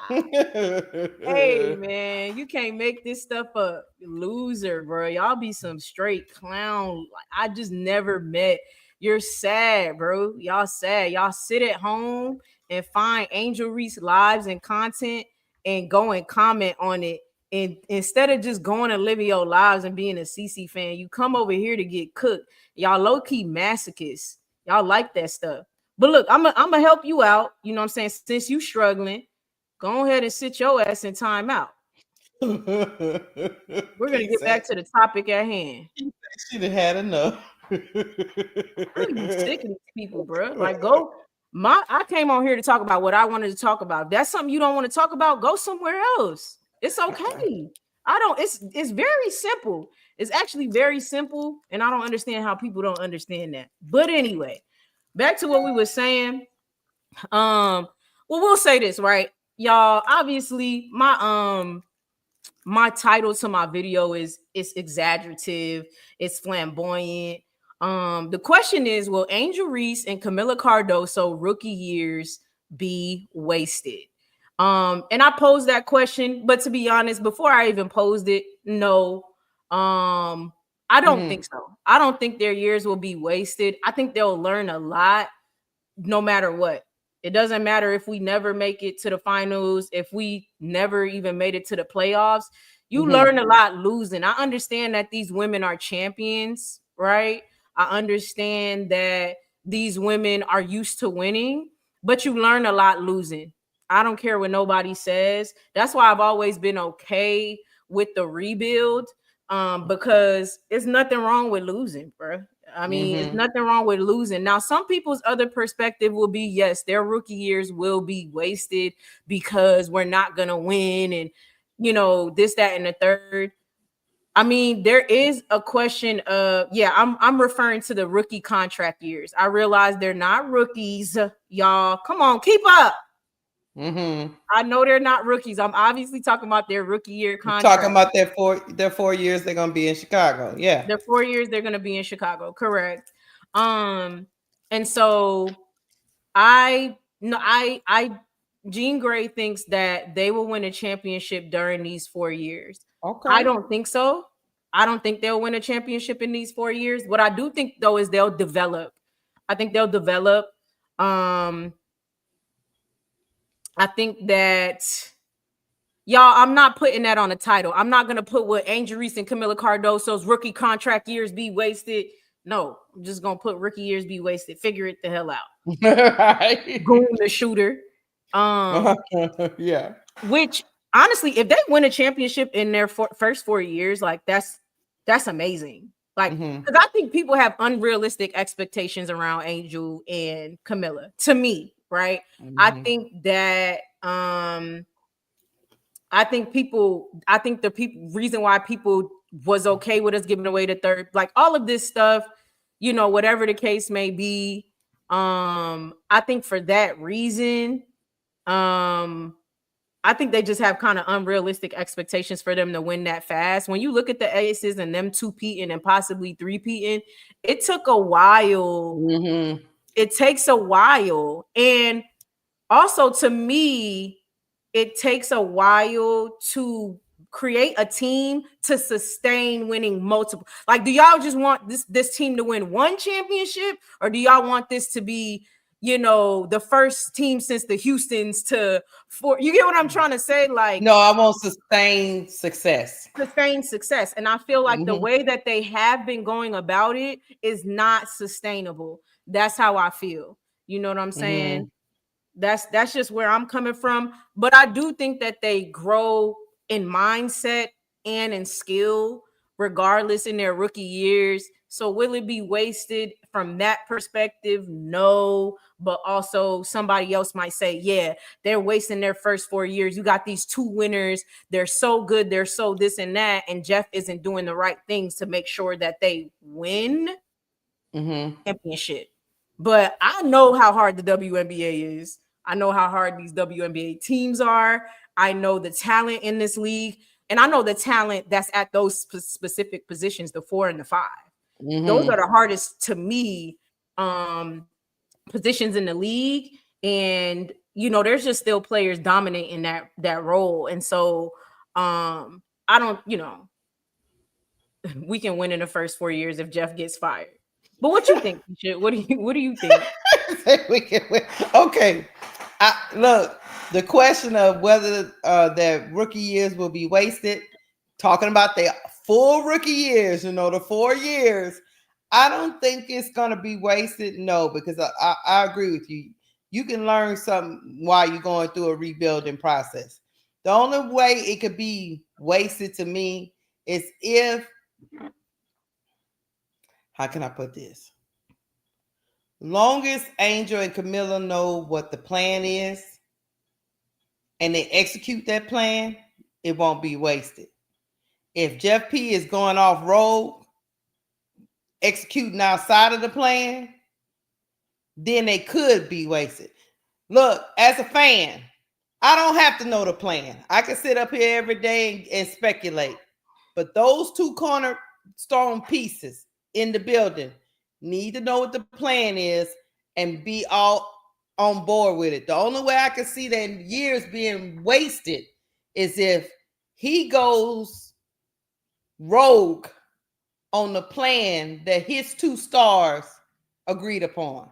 Hey man, you can't make this stuff up. Loser, bro. Y'all be some straight clown. I just never met. You're sad, bro. Y'all sad. Y'all sit at home and find Angel Reese lives and content and go and comment on it. And instead of just going and living your lives and being a CC fan, you come over here to get cooked. Y'all low-key masochists. Y'all like that stuff. But look, I'm gonna help you out. You know what I'm saying? Since you struggling, go ahead and sit your ass in timeout. We're gonna get back to the topic at hand. She done had enough. I'm sick of these people, bro. Like, go. I came on here to talk about what I wanted to talk about. If that's something you don't want to talk about, go somewhere else. It's okay. It's very simple. It's actually very simple, and I don't understand how people don't understand that. But anyway, back to what we were saying. Well, we'll say this, right? Y'all, obviously, my title to my video is exaggerative, it's flamboyant. The question is, will Angel Reese and Kamilla Cardoso rookie years be wasted? And I posed that question, but to be honest, before I even posed it, no. I don't think so. I don't think their years will be wasted. I think they'll learn a lot no matter what. It doesn't matter if we never make it to the finals, if we never even made it to the playoffs. You learn a lot losing. I understand that these women are champions, right? I understand that these women are used to winning, but you learn a lot losing. I don't care what nobody says. That's why I've always been okay with the rebuild, because it's nothing wrong with losing, bro. I mean, it's nothing wrong with losing. Now, some people's other perspective will be, yes, their rookie years will be wasted because we're not going to win and, you know, this, that, and the third. I mean, there is a question of, I'm referring to the rookie contract years. I realize they're not rookies, y'all. Come on, keep up. I know they're not rookies. I'm obviously talking about their rookie year contract. Talking about their 4 years they're gonna be in Chicago. Yeah, their 4 years they're gonna be in Chicago. Correct. And so Jean Grey thinks that they will win a championship during these 4 years. Okay. I don't think so. I don't think they'll win a championship in these 4 years. What I do think though is they'll develop. I think they'll develop. I think that, y'all, I'm not putting that on the title. I'm not going to put what Angel Reese and Kamilla Cardoso's rookie contract years be wasted. No, I'm just going to put rookie years be wasted. Figure it the hell out. Goon the shooter. Yeah. Which, honestly, if they win a championship in their first 4 years, like, that's amazing. Like, because I think people have unrealistic expectations around Angel and Kamilla, to me. Right. I think that the reason why people was okay with us giving away the third, like all of this stuff, you know, whatever the case may be. I think for that reason, I think they just have kind of unrealistic expectations for them to win that fast. When you look at the Aces and them 2-peating and possibly 3-peating, it took a while. It takes a while. And also, to me, it takes a while to create a team to sustain winning multiple. Like, do y'all just want this team to win one championship? Or do y'all want this to be, you know, the first team since the Houstons to four? You get what I'm trying to say? Like, no, I want sustained success. Sustained success. And I feel like the way that they have been going about it is not sustainable. That's how I feel. You know what I'm saying? That's just where I'm coming from. But I do think that they grow in mindset and in skill, regardless in their rookie years. So will it be wasted from that perspective? No, but also somebody else might say, yeah, they're wasting their first 4 years. You got these 2 winners. They're so good. They're so this and that. And Jeff isn't doing the right things to make sure that they win championship. But I know how hard the WNBA is. I know how hard these WNBA teams are. I know the talent in this league. And I know the talent that's at those specific positions, the 4 and the 5. Those are the hardest to me positions in the league. And, you know, there's just still players dominating that role. And so I don't, you know, we can win in the first 4 years if Jeff gets fired. But what you think? What do you think? We can win. Okay. Look, the question of whether their rookie years will be wasted, talking about their full rookie years, you know, the 4 years, I don't think it's going to be wasted. No, because I agree with you. You can learn something while you're going through a rebuilding process. The only way it could be wasted to me is if, how can I put this? Long as Angel and Kamilla know what the plan is and they execute that plan, it won't be wasted. If Jeff P is going off road, executing outside of the plan, then they could be wasted. Look, as a fan, I don't have to know the plan. I can sit up here every day and speculate. But those 2 cornerstone pieces in the building need to know what the plan is and be all on board with it. The only way I can see that years being wasted is if he goes rogue on the plan that his 2 stars agreed upon.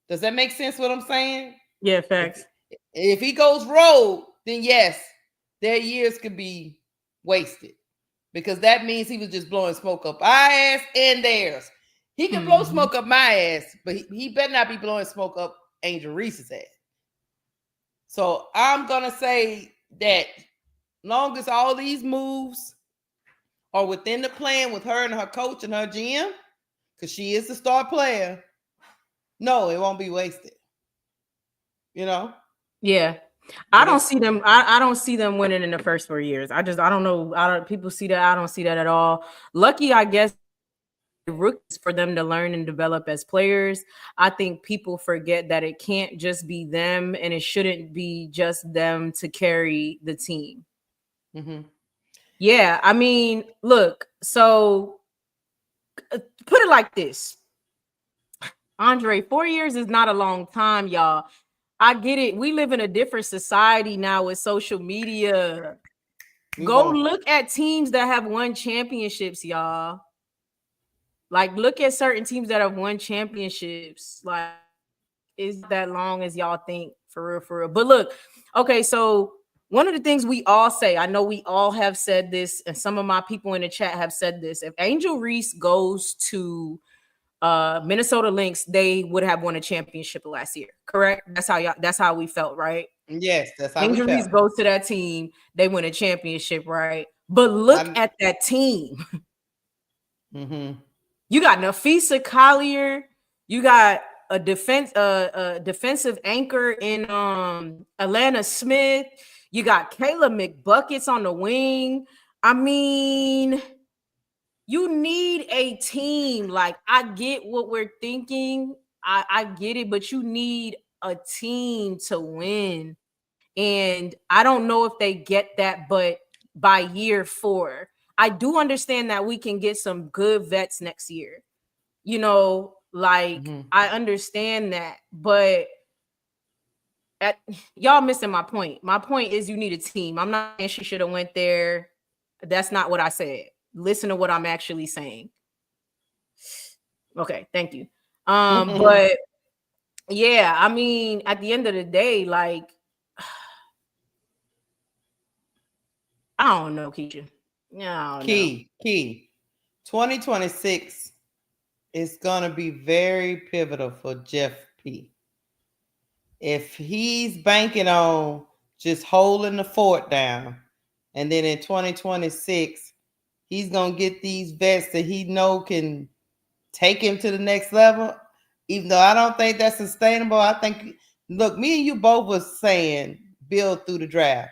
Does that make sense what I'm saying? Yeah, facts. If he goes rogue, then yes, their years could be wasted. Because that means he was just blowing smoke up our ass and theirs. He can blow smoke up my ass, but he better not be blowing smoke up Angel Reese's ass. So I'm going to say that long as all these moves are within the plan with her and her coach and her GM, because she is the star player, no, it won't be wasted. You know? Yeah. I don't see them. I don't see them winning in the first 4 years. I don't know. People see that. I don't see that at all. Lucky, I guess, rookies for them to learn and develop as players. I think people forget that it can't just be them, and it shouldn't be just them to carry the team. Yeah, I mean, look. So put it like this, Andre. 4 years is not a long time, y'all. I get it. We live in a different society now with social media. Go look at teams that have won championships, y'all. Like, look at certain teams that have won championships. Like, is that long as y'all think? For real. But look, okay, so one of the things we all say, I know we all have said this, and some of my people in the chat have said this. If Angel Reese goes to Minnesota Lynx, they would have won a championship last year. Correct? That's how we felt, right? Yes, that's how Angel Reese goes to that team, they win a championship, right? But look at that team. You got Nafisa Collier, you got a defensive anchor in Alana Smith, you got Kayla McBuckets on the wing. I mean, you need a team. Like, I get what we're thinking. I get it, but you need a team to win. And I don't know if they get that, but by year 4, I do understand that we can get some good vets next year. You know, like, I understand that, but y'all missing my point. My point is you need a team. I'm not saying she should have went there. That's not what I said. Listen to what I'm actually saying. Okay, thank you. But yeah, I mean, at the end of the day, like, I don't know, Keisha. No, Key. 2026 is going to be very pivotal for Jeff P. If he's banking on just holding the fort down, And then in 2026, he's going to get these vets that he know can take him to the next level. Even though I don't think that's sustainable. I think, look, me and you both was saying build through the draft.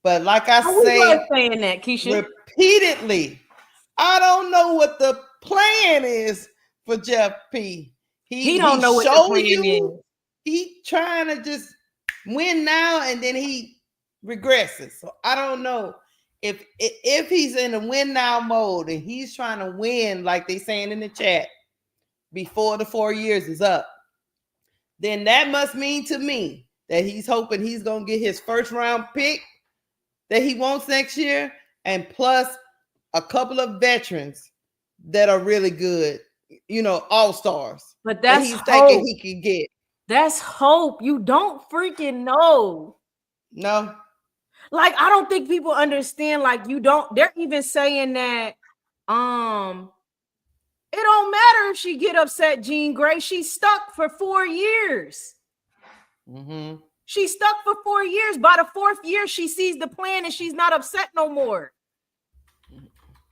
But like I say, saying that, Keisha, repeatedly, I don't know what the plan is for Jeff P. He don't know what the plan is. He trying to just win now and then he regresses. So I don't know if he's in the win now mode and he's trying to win like they saying in the chat before the 4 years is up, then that must mean to me that he's hoping he's going to get his first round pick that he wants next year, and plus a couple of veterans that are really good, all-stars. But that's that he's thinking he can get. That's hope. You don't freaking know. No. Like, I don't think people understand. Like, you don't. They're even saying that it don't matter if she get upset, Jean Grey. She's stuck for 4 years. Mm-hmm. She's stuck for 4 years. By the 4th year, she sees the plan and she's not upset no more.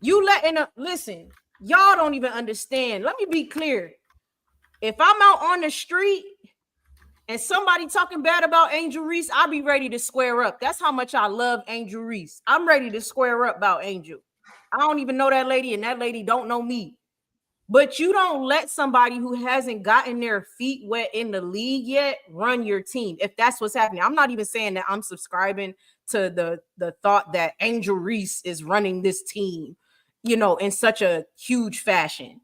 Listen, y'all don't even understand. Let me be clear. If I'm out on the street and somebody talking bad about Angel Reese, I'll be ready to square up. That's how much I love Angel Reese. I'm ready to square up about Angel. I don't even know that lady, and that lady don't know me. But you don't let somebody who hasn't gotten their feet wet in the league yet run your team, if that's what's happening. I'm not even saying that I'm subscribing to the thought that Angel Reese is running this team, in such a huge fashion.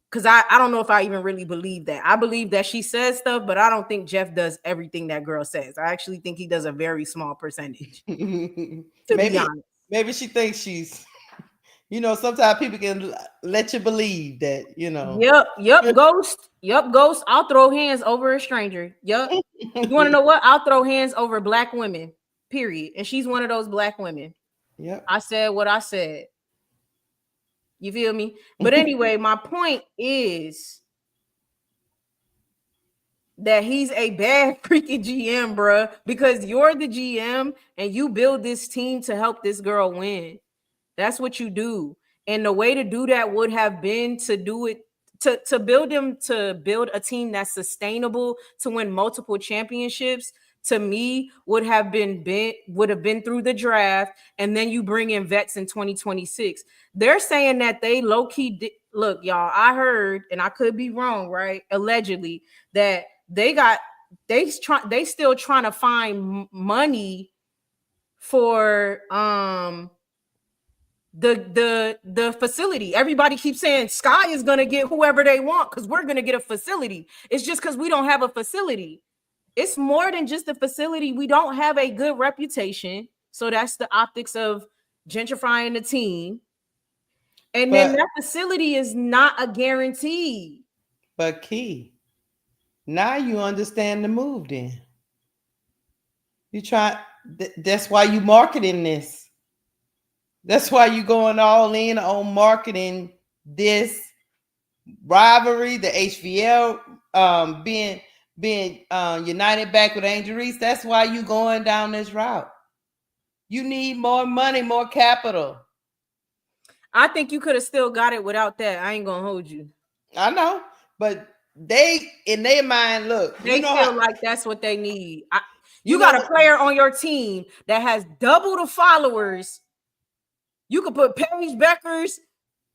Because I don't know if I even really believe that. I believe that she says stuff, but I don't think Jeff does everything that girl says. I actually think he does a very small percentage. To be honest. Maybe she thinks she's... sometimes people can let you believe that, Yep, ghost. Yep, ghost. I'll throw hands over a stranger. Yep. You want to know what? I'll throw hands over black women, period. And she's one of those black women. Yep. I said what I said. You feel me? But anyway, my point is that he's a bad freaking GM, bruh, because you're the GM and you build this team to help this girl win. That's what you do. And the way to do that would have been to do it to build a team that's sustainable to win multiple championships. To me, would have been through the draft, and then you bring in vets in 2026. They're saying that they low-key look, y'all. I heard, and I could be wrong, right? Allegedly, that they still trying to find money for the facility. Everybody keeps saying Sky is gonna get whoever they want because we're gonna get a facility. It's just because we don't have a facility. It's more than just the facility. We don't have a good reputation. So that's the optics of gentrifying the team. And then that facility is not a guarantee. But Key, now you understand the move then. You try, that's why you marketing this. That's why you going all in on marketing this rivalry, the HVL, being united back with Angel Reese. That's why you going down this route. You need more money, more capital. I think you could have still got it without that. I ain't gonna hold you. I know, but they, in their mind, look, they feel like that's what they need. You got a player on your team that has double the followers. You could put Paige Beckers,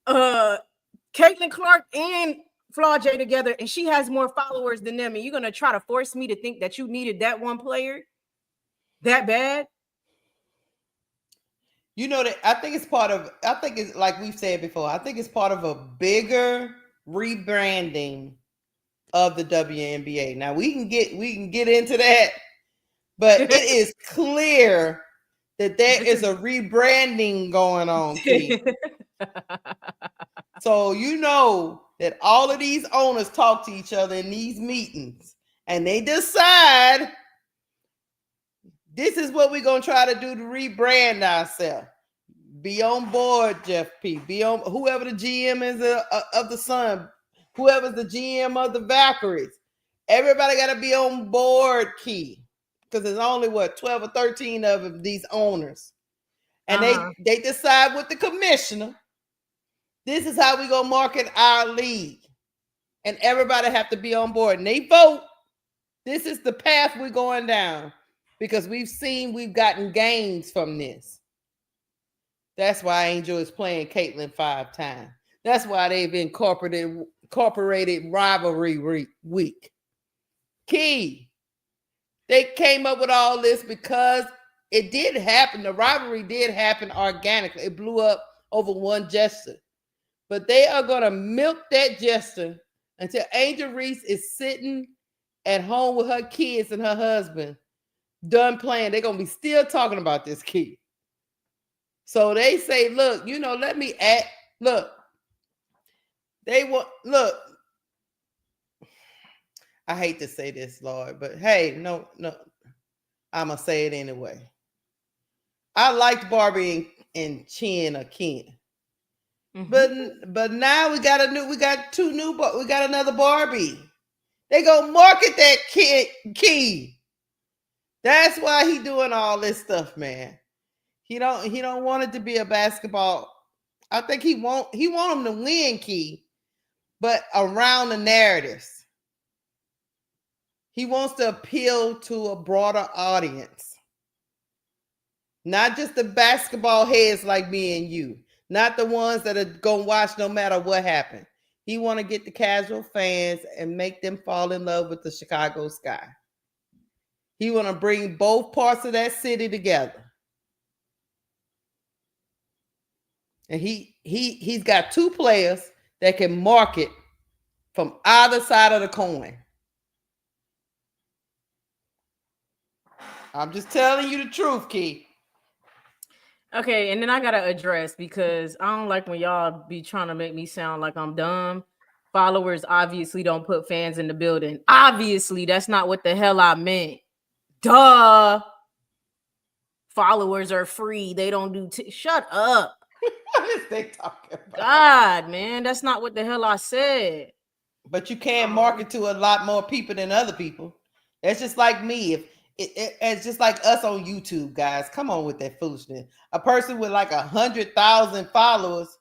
Caitlin Clark, and Flaw J together, and she has more followers than them. And you're gonna try to force me to think that you needed that one player that bad? That I think it's like we've said before. I think it's part of a bigger rebranding of the WNBA. Now we can get into that, but it is clear that there is a rebranding going on, Keith. So that all of these owners talk to each other in these meetings and they decide this is what we're going to try to do to rebrand ourselves. Be on board, Jeff P. Be on whoever the GM is of the Sun, whoever's the GM of the Valkyries. Everybody got to be on board, Key, because there's only 12 or 13 of these owners. and they decide with the commissioner, this is how we gonna market our league, and everybody have to be on board, and they vote. This is the path we're going down because we've gotten gains from this. That's why Angel is playing Caitlyn 5 times. That's why they've incorporated Rivalry Week. Key. They came up with all this because it did happen. The rivalry did happen organically. It blew up over one gesture. But they are going to milk that gesture until Angel Reese is sitting at home with her kids and her husband, done playing. They're going to be still talking about this kid. So they say, look, let me act. Look, I hate to say this, Lord, but hey, no, I'm going to say it anyway. I liked Barbie and Chen or Ken. Mm-hmm. But now we got another Barbie. They gonna market that kid Key. That's why he doing all this stuff, man. He don't want it to be a basketball. I think he want him to win, Key, but around the narratives. He wants to appeal to a broader audience. Not just the basketball heads like me and you. Not the ones that are going to watch no matter what happened. He want to get the casual fans and make them fall in love with the Chicago Sky. He want to bring both parts of that city together. And he's got two players that can market from either side of the coin. I'm just telling you the truth, Key. Okay, and then I gotta address, because I don't like when y'all be trying to make me sound like I'm dumb. Followers obviously don't put fans in the building. Obviously, that's not what the hell I meant. Duh. Followers are free. They don't do shut up. What is they talking about? God, man, that's not what the hell I said. But you can market to a lot more people than other people. It's just like me. It's just like us on YouTube, guys. Come on with that foolishness. A person with like 100,000 followers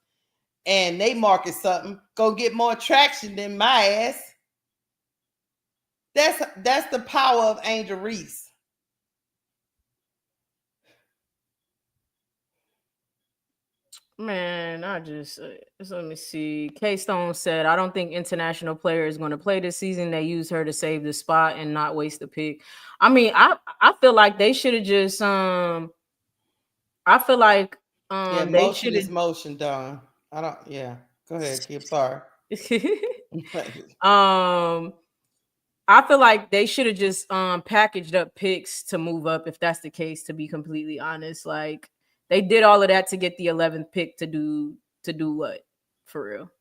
and they market something, go get more traction than my ass. That's the power of Angel Reese. Man, let me see. K-Stone said, I don't think international player is going to play this season. They used her to save the spot and not waste the pick. I mean, I feel like they should have just I feel like they should have motion, Don. Go ahead, keep sorry. I feel like they should have just packaged up picks to move up, if that's the case, to be completely honest. Like, they did all of that to get the 11th pick to do what, for real.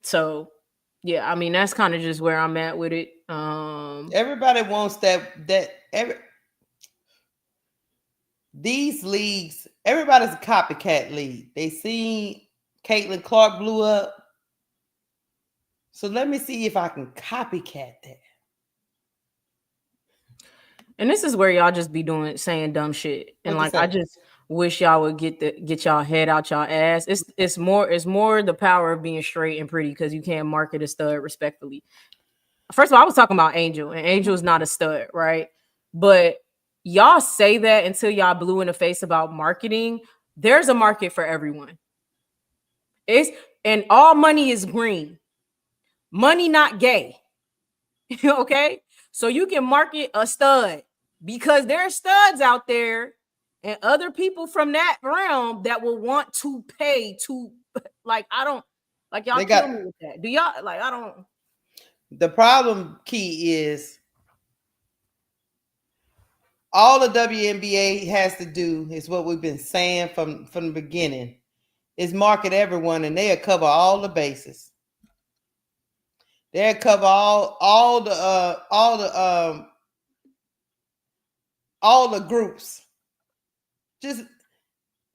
So yeah, I mean, that's kind of just where I'm at with it. Everybody wants these leagues, everybody's a copycat league. They seen Caitlin Clark blew up. So let me see if I can copycat that. And this is where y'all just be saying dumb shit. And like, I just wish y'all would get y'all head out y'all ass. It's more the power of being straight and pretty, because you can't market a stud respectfully. First of all, I was talking about Angel, and Angel is not a stud, right? But y'all say that until y'all blue in the face about marketing. There's a market for everyone. And all money is green. Money not gay. Okay? So you can market a stud, because there are studs out there and other people from that realm that will want to pay to, like, I don't, like, y'all kill me with that. Do y'all, like, I don't. The problem, Key, is all the WNBA has to do is what we've been saying from the beginning, is market everyone, and they'll cover all the bases. They'll cover all the groups. Just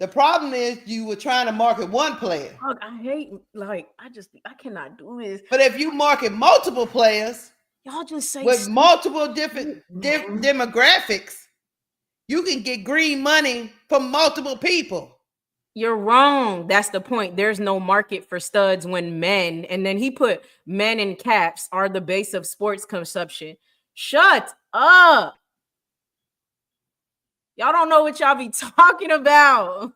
the problem is you were trying to market one player. Look, I hate, like, I cannot do this. But if you market multiple players, y'all just say with multiple different demographics, You can get green money from multiple people. You're wrong. That's the point. There's no market for studs when men, and then he put men in caps, are the base of sports consumption. Shut up. Y'all don't know what y'all be talking about.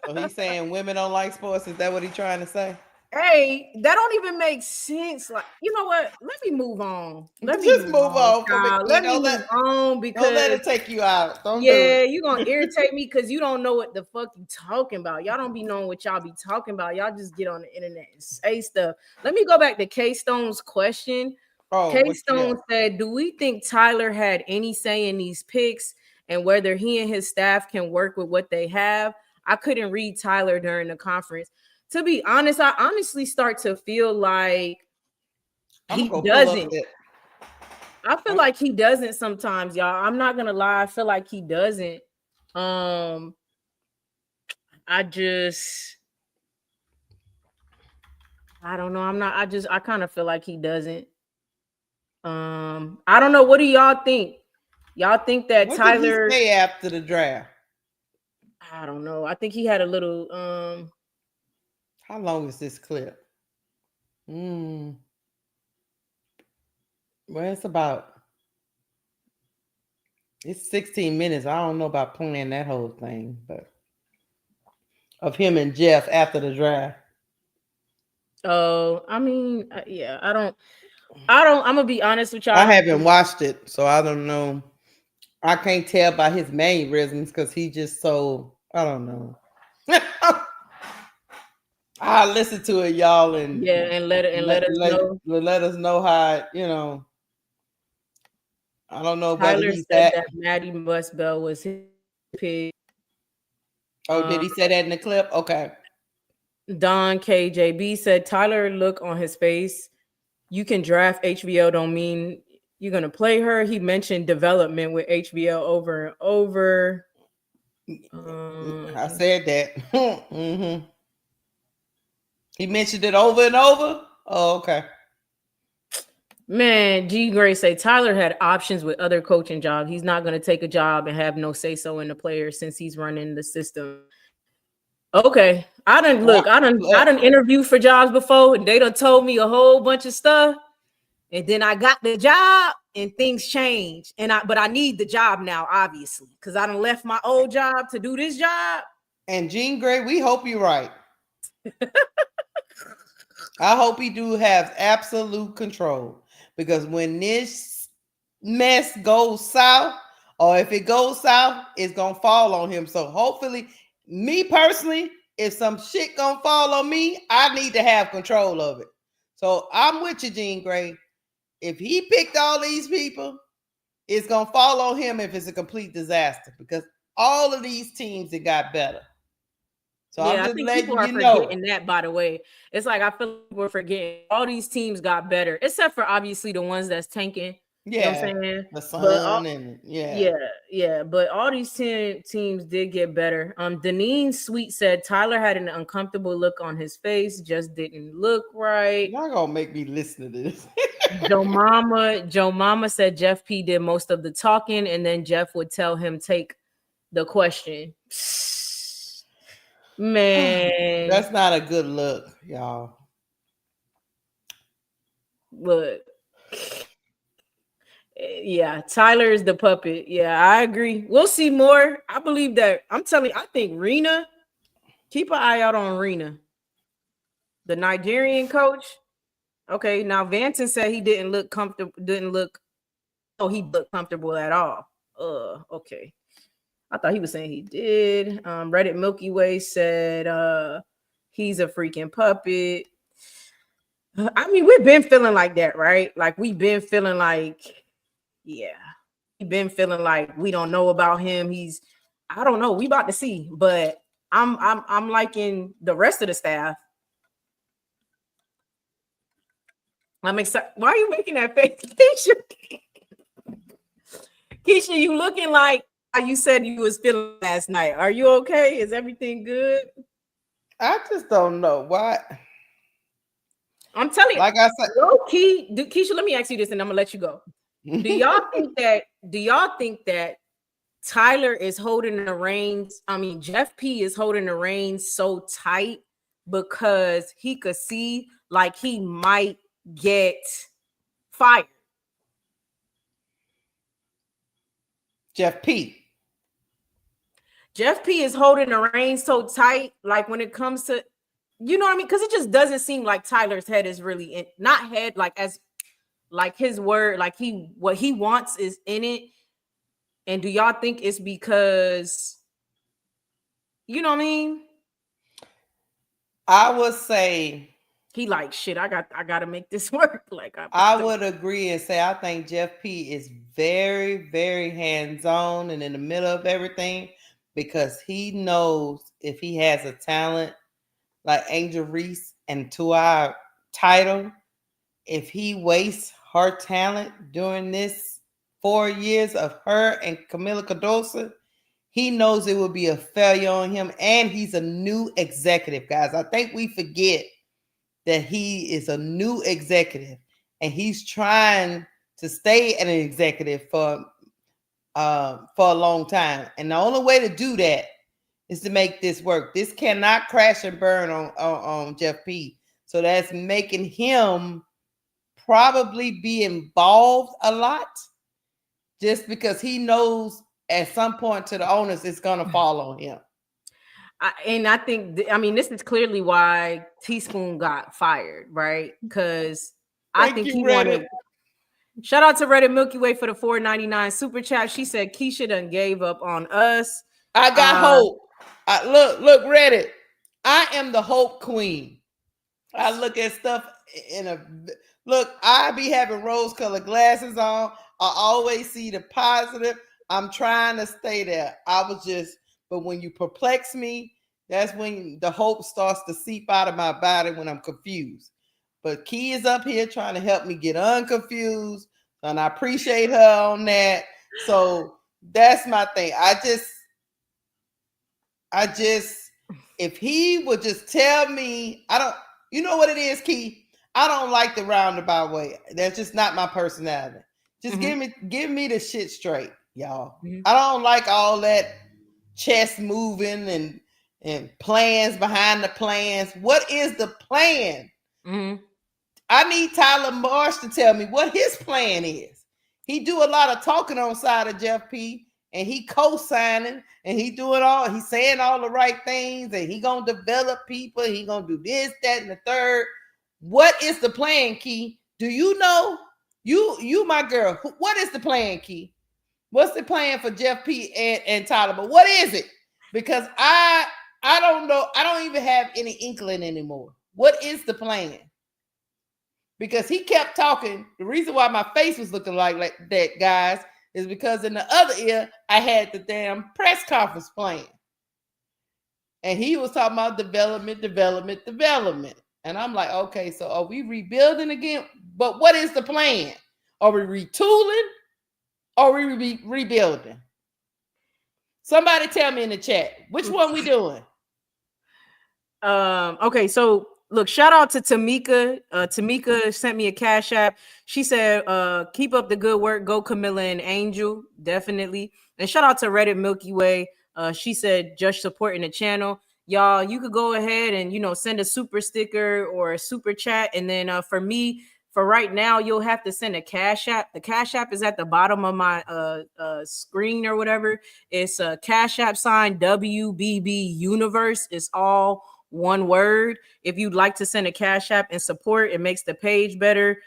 So he's saying women don't like sports. Is that what he's trying to say? Hey, that don't even make sense. Like, you know what? Let me move on. Let me move on. Let me move on because don't let it take you out. You're gonna irritate me because you don't know what the fuck you talking about. Y'all don't be knowing what y'all be talking about. Y'all just get on the internet and say stuff. Let me go back to K-Stone's question. K-Stone said, do we think Tyler had any say in these picks and whether he and his staff can work with what they have? I couldn't read Tyler during the conference. To be honest, I honestly start to feel like he doesn't. I feel like he doesn't sometimes, y'all. I'm not gonna lie. I feel like he doesn't. I don't know. I kind of feel like he doesn't. I don't know. What do y'all think? Y'all think that Tyler? What did he say after the draft? I don't know. I think he had a little. How long is this clip? Well, it's 16 minutes. I don't know about playing that whole thing, but of him and Jeff after the draft. Oh, I mean, yeah, I'm gonna be honest with y'all. I haven't watched it, so I don't know. I can't tell by his mannerisms because he just so, I don't know. I'll listen to it, y'all, and let us know. Let us know how, you know. I don't know. Tyler said that Maddie Busbell was his pick. Oh, did he say that in the clip? Okay. Don KJB said Tyler look on his face. You can draft HBL, don't mean you're gonna play her. He mentioned development with HBL over and over. I said that. Mm-hmm. He mentioned it over and over. Oh, okay. Man, G Gray say Tyler had options with other coaching jobs. He's not going to take a job and have no say so in the player since he's running the system. Okay, I done interviewed for jobs before, and they done told me a whole bunch of stuff, and then I got the job, and things changed. But I need the job now, obviously, because I done left my old job to do this job. And Jean Gray, we hope you're right. I hope he do have absolute control, because when this mess goes south, or if it goes south, it's gonna fall on him. So hopefully, me personally, if some shit gonna fall on me, I need to have control of it. So I'm with you, Jean Gray. If he picked all these people, it's gonna fall on him if it's a complete disaster, because all of these teams that got better. So yeah, I think people are forgetting that, by the way. It's like I feel like we're forgetting all these teams got better, except for obviously the ones that's tanking. Yeah, you know what I'm saying? The Sun yeah. But all these teams did get better. Deneen Sweet said Tyler had an uncomfortable look on his face, just didn't look right. Y'all gonna make me listen to this. Joe Mama said Jeff P did most of the talking, and then Jeff would tell him take the question. Man, that's not a good look, y'all. Look, yeah, Tyler is the puppet. Yeah, I agree. We'll see more. I believe that. I'm telling you, I think Rena, keep an eye out on Rena, the Nigerian coach. Okay, now Vanton said he didn't look comfortable. He looked comfortable at all. Okay. I thought he was saying he did. Reddit Milky Way said he's a freaking puppet. I mean, we've been feeling like that, right? Like we've been feeling like, yeah, we've been feeling like we don't know about him. I don't know. We about to see, but I'm liking the rest of the staff. I'm excited. Why are you making that face, Keisha? Keisha, you looking like you said you was feeling last night. Are you okay? Is everything good? I just don't know why. I'm telling you, like I said, Keisha, let me ask you this, and I'm gonna let you go. Do y'all think that Tyler is holding the reins. I mean, Jeff P is holding the reins so tight because he could see like he might get fired. Jeff P is holding the reins so tight, like when it comes to, you know what I mean? Because it just doesn't seem like Tyler's head is really in, not head, like as like his word, like what he wants is in it. And do y'all think it's because, you know what I mean? I would say he like, shit, I got to make this work. Like I would agree and say I think Jeff P is very, very hands-on and in the middle of everything, because he knows if he has a talent like Angel Reese and to our title, if he wastes her talent during this 4 years of her and Kamilla Cardoso, he knows it will be a failure on him. And he's a new executive, guys. I think we forget that he is a new executive and he's trying to stay an executive for a long time. And the only way to do that is to make this work. This cannot crash and burn on Jeff P. So that's making him probably be involved a lot, just because he knows at some point to the owners it's going to fall on him. And I think, this is clearly why Teaspoon got fired, right? Because I think he wanted. Shout out to Reddit Milky Way for the $4.99 super chat. She said Keisha done gave up on us. I got hope. Look, Reddit. I am the hope queen. I look at stuff look, I be having rose-colored glasses on. I always see the positive. I'm trying to stay there. But when you perplex me, that's when the hope starts to seep out of my body when I'm confused. But Key is up here trying to help me get unconfused, and I appreciate her on that. So that's my thing. I just, if he would just tell me, you know what it is, Key? I don't like the roundabout way. That's just not my personality. Just give me the shit straight, y'all. I don't like all that chest moving and plans behind the plans. What is the plan? I need Tyler Marsh to tell me what his plan is. He do a lot of talking on side of Jeff P, and he co-signing, and he's saying all the right things, and he gonna develop people. He gonna do this, that, and the third. What is the plan, Key? Do you know? You my girl. What is the plan, Key? What's the plan for Jeff P and Tyler? But what is it? Because I don't know. I don't even have any inkling anymore. What is the plan? Because he kept talking. The reason why my face was looking like that, guys, is because in the other ear, I had the damn press conference plan. And he was talking about development. And I'm like, okay, so are we rebuilding again? But what is the plan? Are we retooling? Or are we rebuilding? Somebody tell me in the chat. Which one we doing? Okay, so look, shout out to Tamika. Tamika sent me a Cash App. She said, keep up the good work. Go Kamilla and Angel. Definitely. And shout out to Reddit Milky Way. She said, just supporting the channel. Y'all, you could go ahead and, send a super sticker or a super chat. And then for me, for right now, you'll have to send a Cash App. The Cash App is at the bottom of my screen or whatever. It's a Cash App sign WBB Universe. It's all one word. If you'd like to send a Cash App and support, it makes the page better,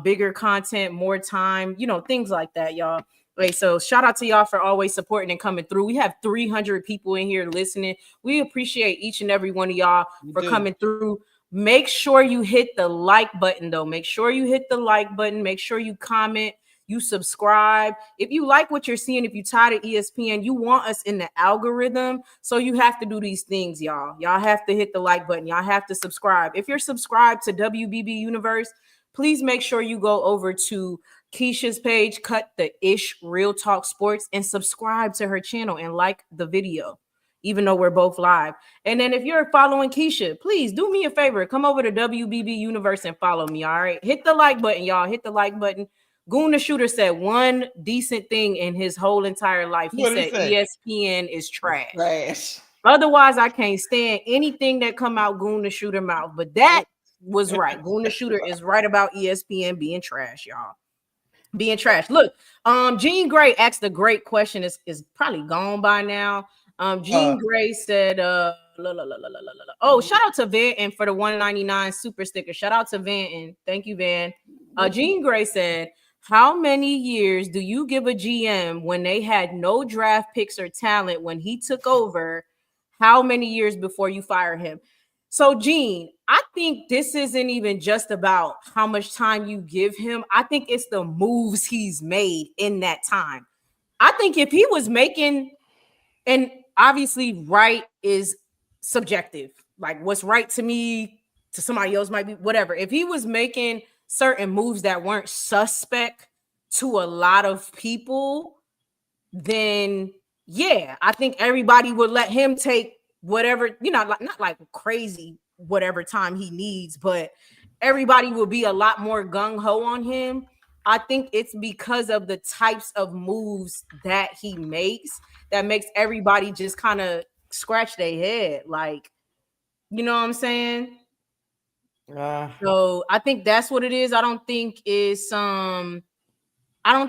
bigger content, more time, things like that, y'all. Okay, so shout out to y'all for always supporting and coming through. We have 300 people in here listening. We appreciate each and every one of y'all for coming through. Make sure you hit the like button, though. Make sure you hit the like button. Make sure you comment, you subscribe. If you like what you're seeing, if you're tired of ESPN, you want us in the algorithm. So you have to do these things, y'all. Y'all have to hit the like button. Y'all have to subscribe. If you're subscribed to WBB Universe, please make sure you go over to Keisha's page, Cut the Ish Real Talk Sports, and subscribe to her channel and like the video, even though we're both live. And then if you're following Keisha, please do me a favor. Come over to WBB Universe and follow me, all right? Hit the like button, y'all. Hit the like button. Goon the Shooter said one decent thing in his whole entire life. He said ESPN is trash. Trash. Otherwise, I can't stand anything that come out Goon the Shooter mouth. But that was right. Goon the Shooter is right about ESPN being trash, y'all. Being trash. Look, Jean Gray asked a great question. Is probably gone by now. Jean Gray said, oh, shout out to Vanton for the 199 super sticker. Shout out to Vanton. Thank you, Van. Jean Gray said, how many years do you give a GM when they had no draft picks or talent when he took over? How many years before you fire him? So, Gene, I think this isn't even just about how much time you give him. I think it's the moves he's made in that time. I think if he was making, and obviously right is subjective, like what's right to me, to somebody else might be whatever. If he was making certain moves that weren't suspect to a lot of people, then yeah, I think everybody would let him take whatever, not like crazy whatever time he needs, but everybody will be a lot more gung-ho on him. I think it's because of the types of moves that he makes that makes everybody just kind of scratch their head, like, you know what I'm saying? So I think that's what it is. I don't think it's about how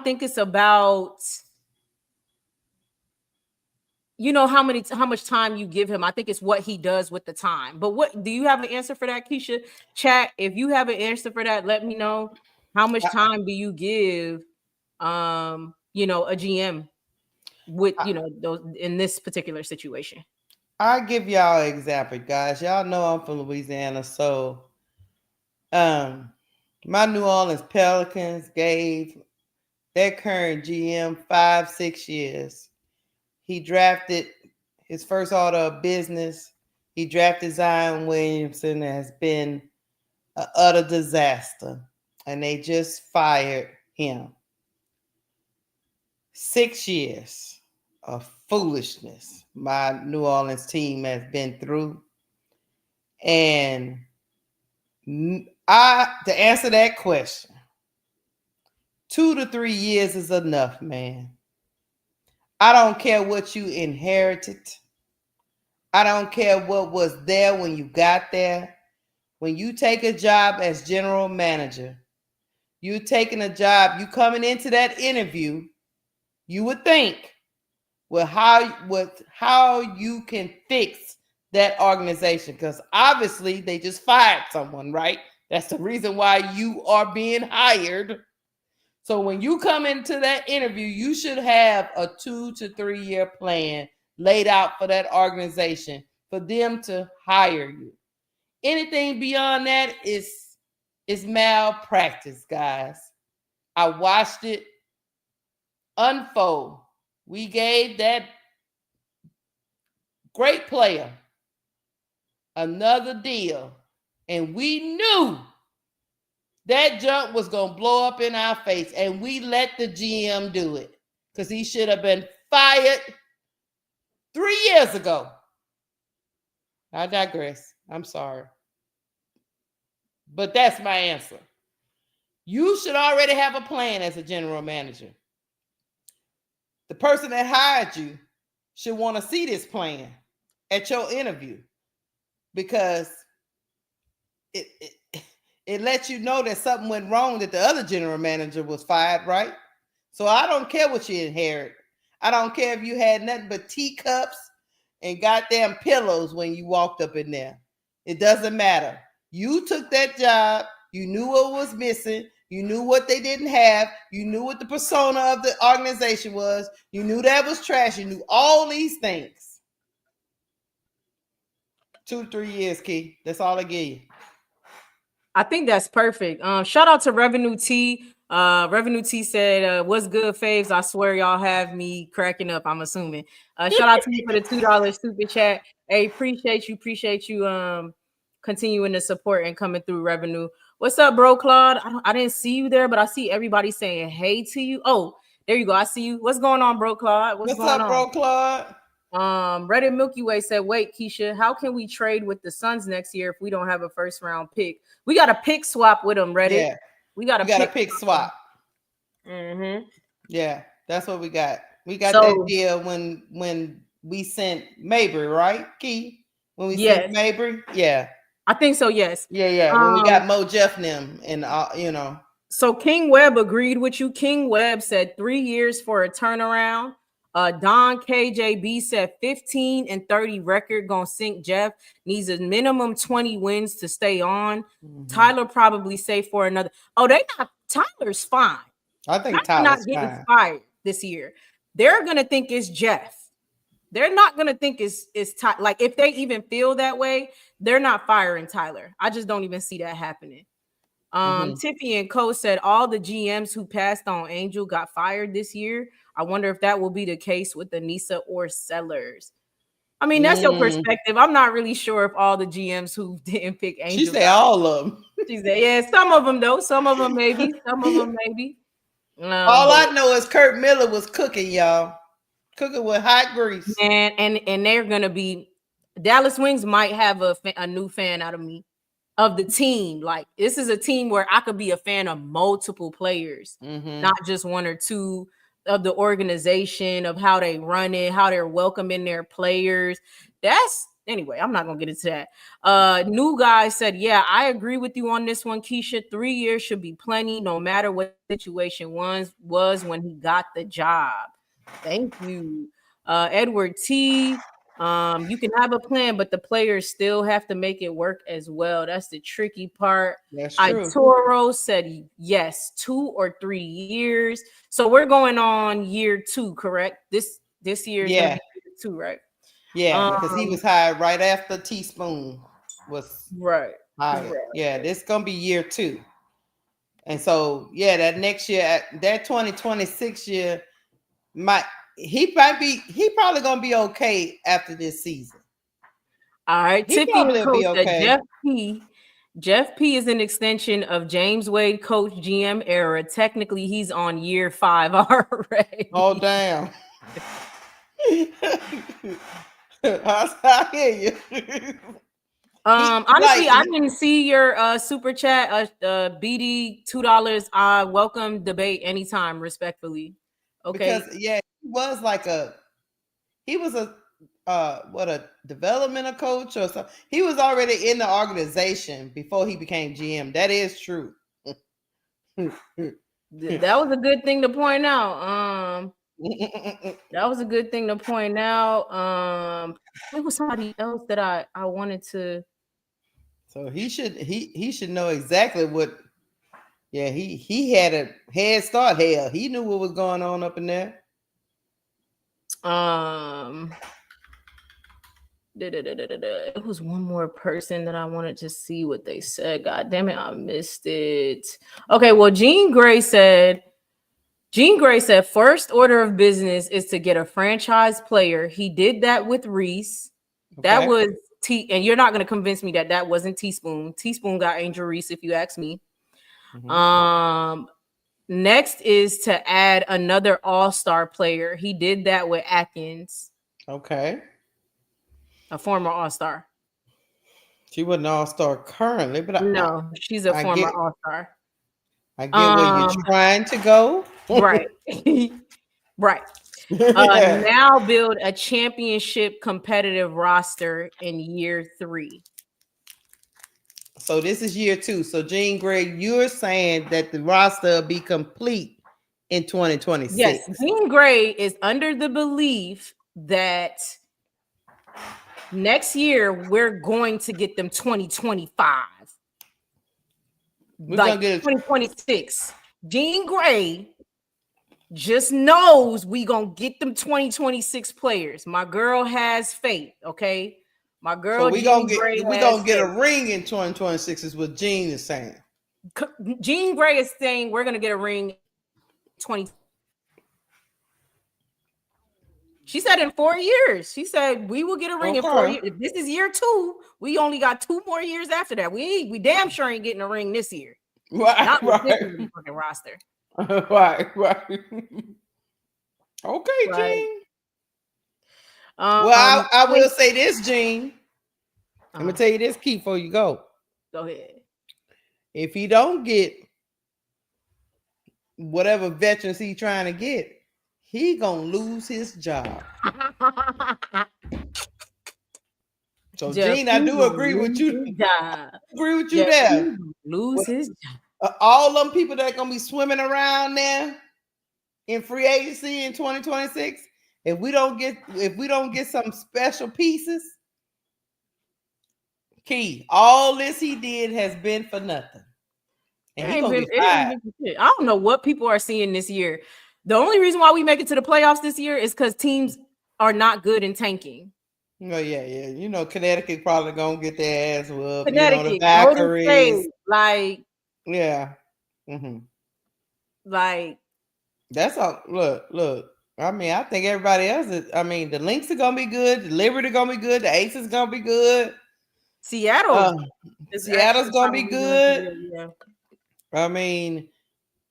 much time you give him. I think it's what he does with the time. But what do you have an answer for that, Keisha? Chat, if you have an answer for that, let me know. How much time do you give a GM with those in this particular situation? I'll give y'all an example, guys. Y'all know I'm from Louisiana, so my New Orleans Pelicans gave their current GM 5-6 years. He drafted his first order of business. He drafted Zion Williamson, has been an utter disaster, and they just fired him. 6 years of foolishness my New Orleans team has been through. And to answer that question, 2 to 3 years is enough, man. I don't care what you inherited. I don't care what was there when you got there. When you take a job as general manager, you taking a job, you coming into that interview, you would think, well, how you can fix that organization, because obviously they just fired someone, right? That's the reason why you are being hired. So when you come into that interview, you should have a 2 to 3 year plan laid out for that organization for them to hire you. Anything beyond that is malpractice, guys. I watched it unfold. We gave that great player another deal, and we knew that junk was going to blow up in our face, and we let the GM do it because he should have been fired 3 years ago. I digress. I'm sorry. But that's my answer. You should already have a plan as a general manager. The person that hired you should want to see this plan at your interview, because it lets you know that something went wrong, that the other general manager was fired, right? So I don't care what you inherit. I don't care if you had nothing but teacups and goddamn pillows when you walked up in there. It doesn't matter. You took that job. You knew what was missing. You knew what they didn't have. You knew what the persona of the organization was. You knew that was trash. You knew all these things. 2 to 3 years, Key. That's all I give you. I think that's perfect. Shout out to Revenue T. Revenue T said, what's good, faves? I swear y'all have me cracking up, I'm assuming. Shout out to you for the $2 super chat. Hey, appreciate you continuing to support and coming through, Revenue. What's up, bro, Claude? I didn't see you there, but I see everybody saying hey to you. Oh, there you go. I see you. What's going on, bro, Claude? What's going on, bro, Claude? Reddit Milky Way said, wait, Keisha, how can we trade with the Suns next year if we don't have a first round pick? We got a pick swap with them, Reddit. Yeah. We got a pick swap. Mm-hmm. Yeah, that's what we got. We got that deal when we sent Mabry, right, Key? When we sent Mabry? Yeah. I think so, yes. Yeah. When we got Mo Jeff them and you know. So King Webb agreed with you. King Webb said 3 years for a turnaround. Don KJB said 15 and 30 record gonna sink Jeff. Needs a minimum 20 wins to stay on. Mm-hmm. Tyler probably say for another. Oh, they not. Tyler's fine. I think Tyler's not getting fired this year. They're gonna think it's Jeff. They're not gonna think it's Tyler. Like if they even feel that way, they're not firing Tyler. I just don't even see that happening. Tiffy and Co said all the GMs who passed on Angel got fired this year. I wonder if that will be the case with Anissa or Sellers. I mean, that's your perspective. I'm not really sure if all the GMs who didn't pick Angel. She said all of them. She said, yeah, some of them though. Some of them maybe. Some of them maybe. All I know is Kurt Miller was cooking, y'all. Cooking with hot grease. And they're gonna be Dallas Wings might have a new fan out of me. Of the team. Like this is a team where I could be a fan of multiple players, not just one or two, of the organization, of how they run it, how they're welcoming their players. That's anyway, I'm not gonna get into that. New guy said, yeah, I agree with you on this one, Keisha. 3 years should be plenty, no matter what the situation was when he got the job. Thank you. Edward T. You can have a plan, but the players still have to make it work as well. That's the tricky part. That's true. Toro said yes, 2 or 3 years. So we're going on year 2, correct? This year, yeah, year 2, right? Yeah, because he was hired right after Teaspoon was hired. Right. Yeah, this is gonna be year 2, and so yeah, that next year, that 2026 year, he probably gonna be okay after this season. All right, Tiffy will be okay. Jeff P is an extension of James Wade coach GM era. Technically, he's on year 5 already. Oh damn! I hear you. Honestly, I didn't see your super chat. BD $2. Welcome debate anytime, respectfully. Okay. Because he was a developmental coach or something. He was already in the organization before he became GM. That is true. That was a good thing to point out. That was a good thing to point out. There was somebody else that I wanted to. So he should know exactly what. Yeah, he had a head start. Hell, he knew what was going on up in there. It was one more person that I wanted to see what they said. God damn it, I missed it. Okay, well, Jean Gray said first order of business is to get a franchise player. He did that with Reese. Okay. That was and you're not going to convince me that wasn't Teaspoon. Teaspoon got Angel Reese, if you ask me. Next is to add another all-star player. He did that with Atkins. Okay. A former all-star. She wasn't an all-star currently, but no, she's a former all-star. I get where you're trying to go. Right. Right. Now build a championship competitive roster in year 3. So this is year 2. So Jean Gray, you're saying that the roster will be complete in 2026. Yes, Jean Gray is under the belief that next year we're going to get them 2025. Like 2026. Jean Gray just knows we gonna get them 2026 players. My girl has faith, okay? My girl, so we gonna get a ring in 2026 is what Jean is saying. Jean Gray is saying we're gonna get a ring in 20. She said in 4 years. She said we will get a ring in 4 years. If this is year 2, we only got 2 more years after that. We damn sure ain't getting a ring this year. Right, not with this fucking roster. Right. Okay, right. Jean. Well, I will say this, Jean. I'm gonna tell you this key before you go. Go ahead. If you don't get whatever veterans he trying to get, he gonna lose his job. So, Gene, I do agree with you. Agree with you there. Lose his job. All them people that are gonna be swimming around there in free agency in 2026. If we don't get some special pieces, Key, all this he did has been for nothing. And he gonna be fired. I don't know what people are seeing this year. The only reason why we make it to the playoffs this year is because teams are not good in tanking. Oh, yeah. You know, Connecticut probably gonna get their ass whooped. Connecticut, the Valkyries. like, yeah. Mm-hmm. Like, that's all. Look. I mean, I think everybody else is. I mean, the Lynx are gonna be good. The Liberty gonna be good. The Aces gonna be good. Seattle's gonna be good. Yeah. I mean,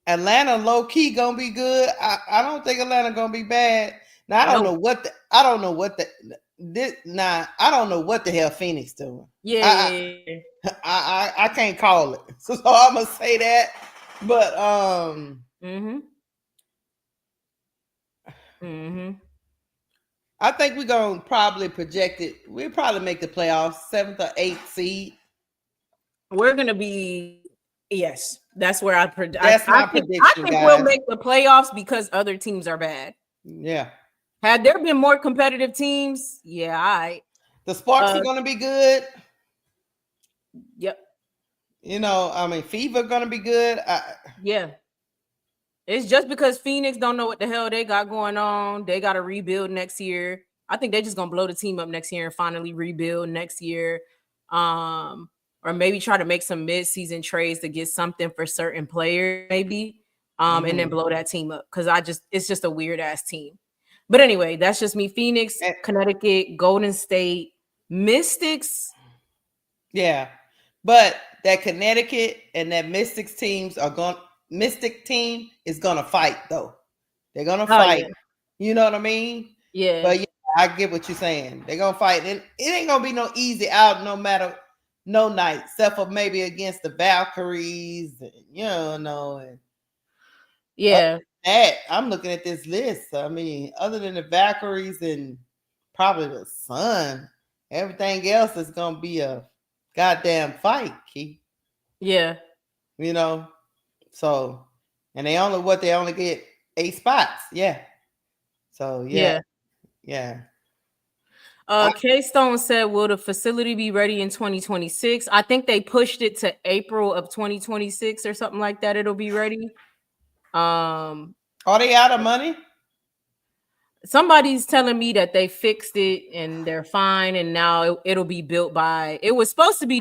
Atlanta low key gonna be good. I don't think Atlanta gonna be bad. Now I don't know what the hell Phoenix doing. Yeah. I can't call it. So I'm gonna say that. But I think we're gonna probably project it. We'll probably make the playoffs, 7th or 8th seed. We're gonna be that's where I predict. That's my prediction. I think we'll make the playoffs because other teams are bad. Yeah. Had there been more competitive teams, the Sparks are gonna be good. Yep. You know, I mean, Fever gonna be good. Yeah. It's just because Phoenix don't know what the hell they got going on. They got to rebuild next year. I think they're just gonna blow the team up next year and finally rebuild next year. Or maybe try to make some mid-season trades to get something for certain players, maybe. And then blow that team up. Because it's just a weird ass team. But anyway, that's just me. Phoenix, Connecticut, Golden State, Mystics. Yeah. But that Connecticut and that Mystics teams are going. Mystic team is gonna fight though. They're gonna fight. Yeah. You know what I mean? Yeah. But yeah, I get what you're saying. They're gonna fight. And it ain't gonna be no easy out no matter no night, except for maybe against the Valkyries, and, and yeah. That I'm looking at this list. I mean, other than the Valkyries and probably the Sun, everything else is gonna be a goddamn fight, Keith. Yeah. You know. So, and they only get 8 spots. Yeah. So, yeah. K-Stone said, will the facility be ready in 2026? I think they pushed it to April of 2026 or something like that. It'll be ready. Are they out of money? Somebody's telling me that they fixed it and they're fine. And now it'll be built by, it was supposed to be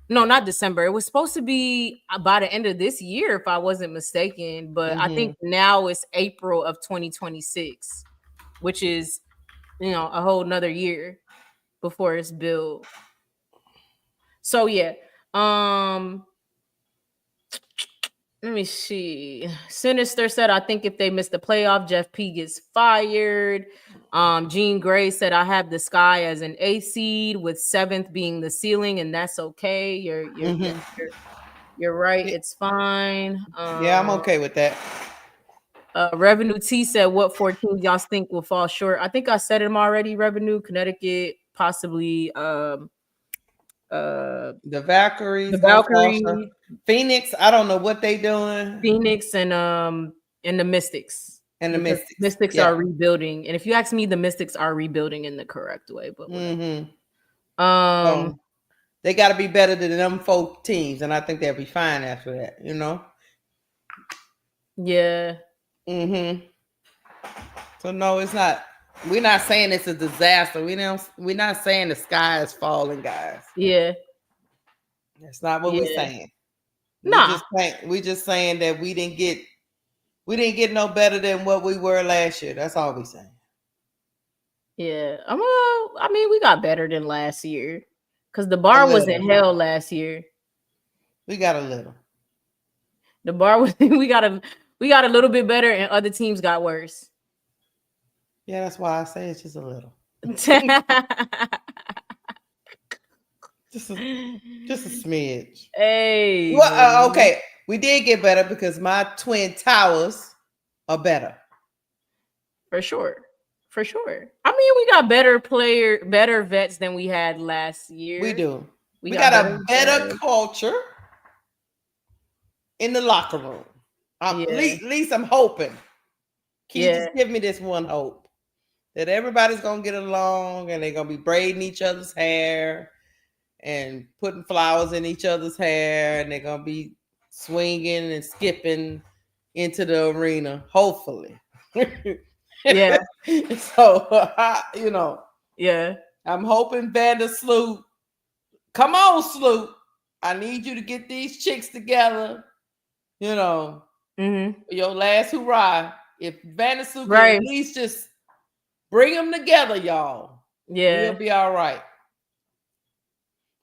not December. It was supposed to be by the end of this year, if I wasn't mistaken. But I think now it's April of 2026, which is, a whole nother year before it's built. So yeah. Let me see. Sinister said, I think if they miss the playoff, Jeff P gets fired. Jean Gray said, I have the Sky as an A seed with 7th being the ceiling, and that's okay. You're right. It's fine. Yeah, I'm okay with that. Revenue T said, what 4 teams y'all think will fall short? I think I said them already. Revenue, Connecticut, possibly the Valkyries, Phoenix. I don't know what they doing. Phoenix and the Mystics. And the Mystics are rebuilding. And if you ask me, the Mystics are rebuilding in the correct way. But they got to be better than them 4 teams, and I think they'll be fine after that. Yeah. So no, it's not. We're not saying it's a disaster. We're not saying the sky is falling, guys. Yeah. That's not what we're saying. No. We're just saying that we didn't get no better than what we were last year. That's all we're saying. Yeah. I mean, we got better than last year. Because the bar was in hell last year. We got a little. The bar was we got a little bit better, and other teams got worse. Yeah, that's why I say it's just a little. just a smidge. Hey. Well, okay. We did get better because my twin towers are better. For sure. I mean, we got better vets than we had last year. We do. We got a better culture in the locker room. At least I'm hoping. Just give me this one hope that everybody's gonna get along and they're gonna be braiding each other's hair and putting flowers in each other's hair, and they're gonna be swinging and skipping into the arena. Hopefully, yeah. So I'm hoping Vandersloot. Come on, Sloot. I need you to get these chicks together. Your last hurrah. If Vandersloot can at least just bring them together, y'all. Yeah, we'll be all right.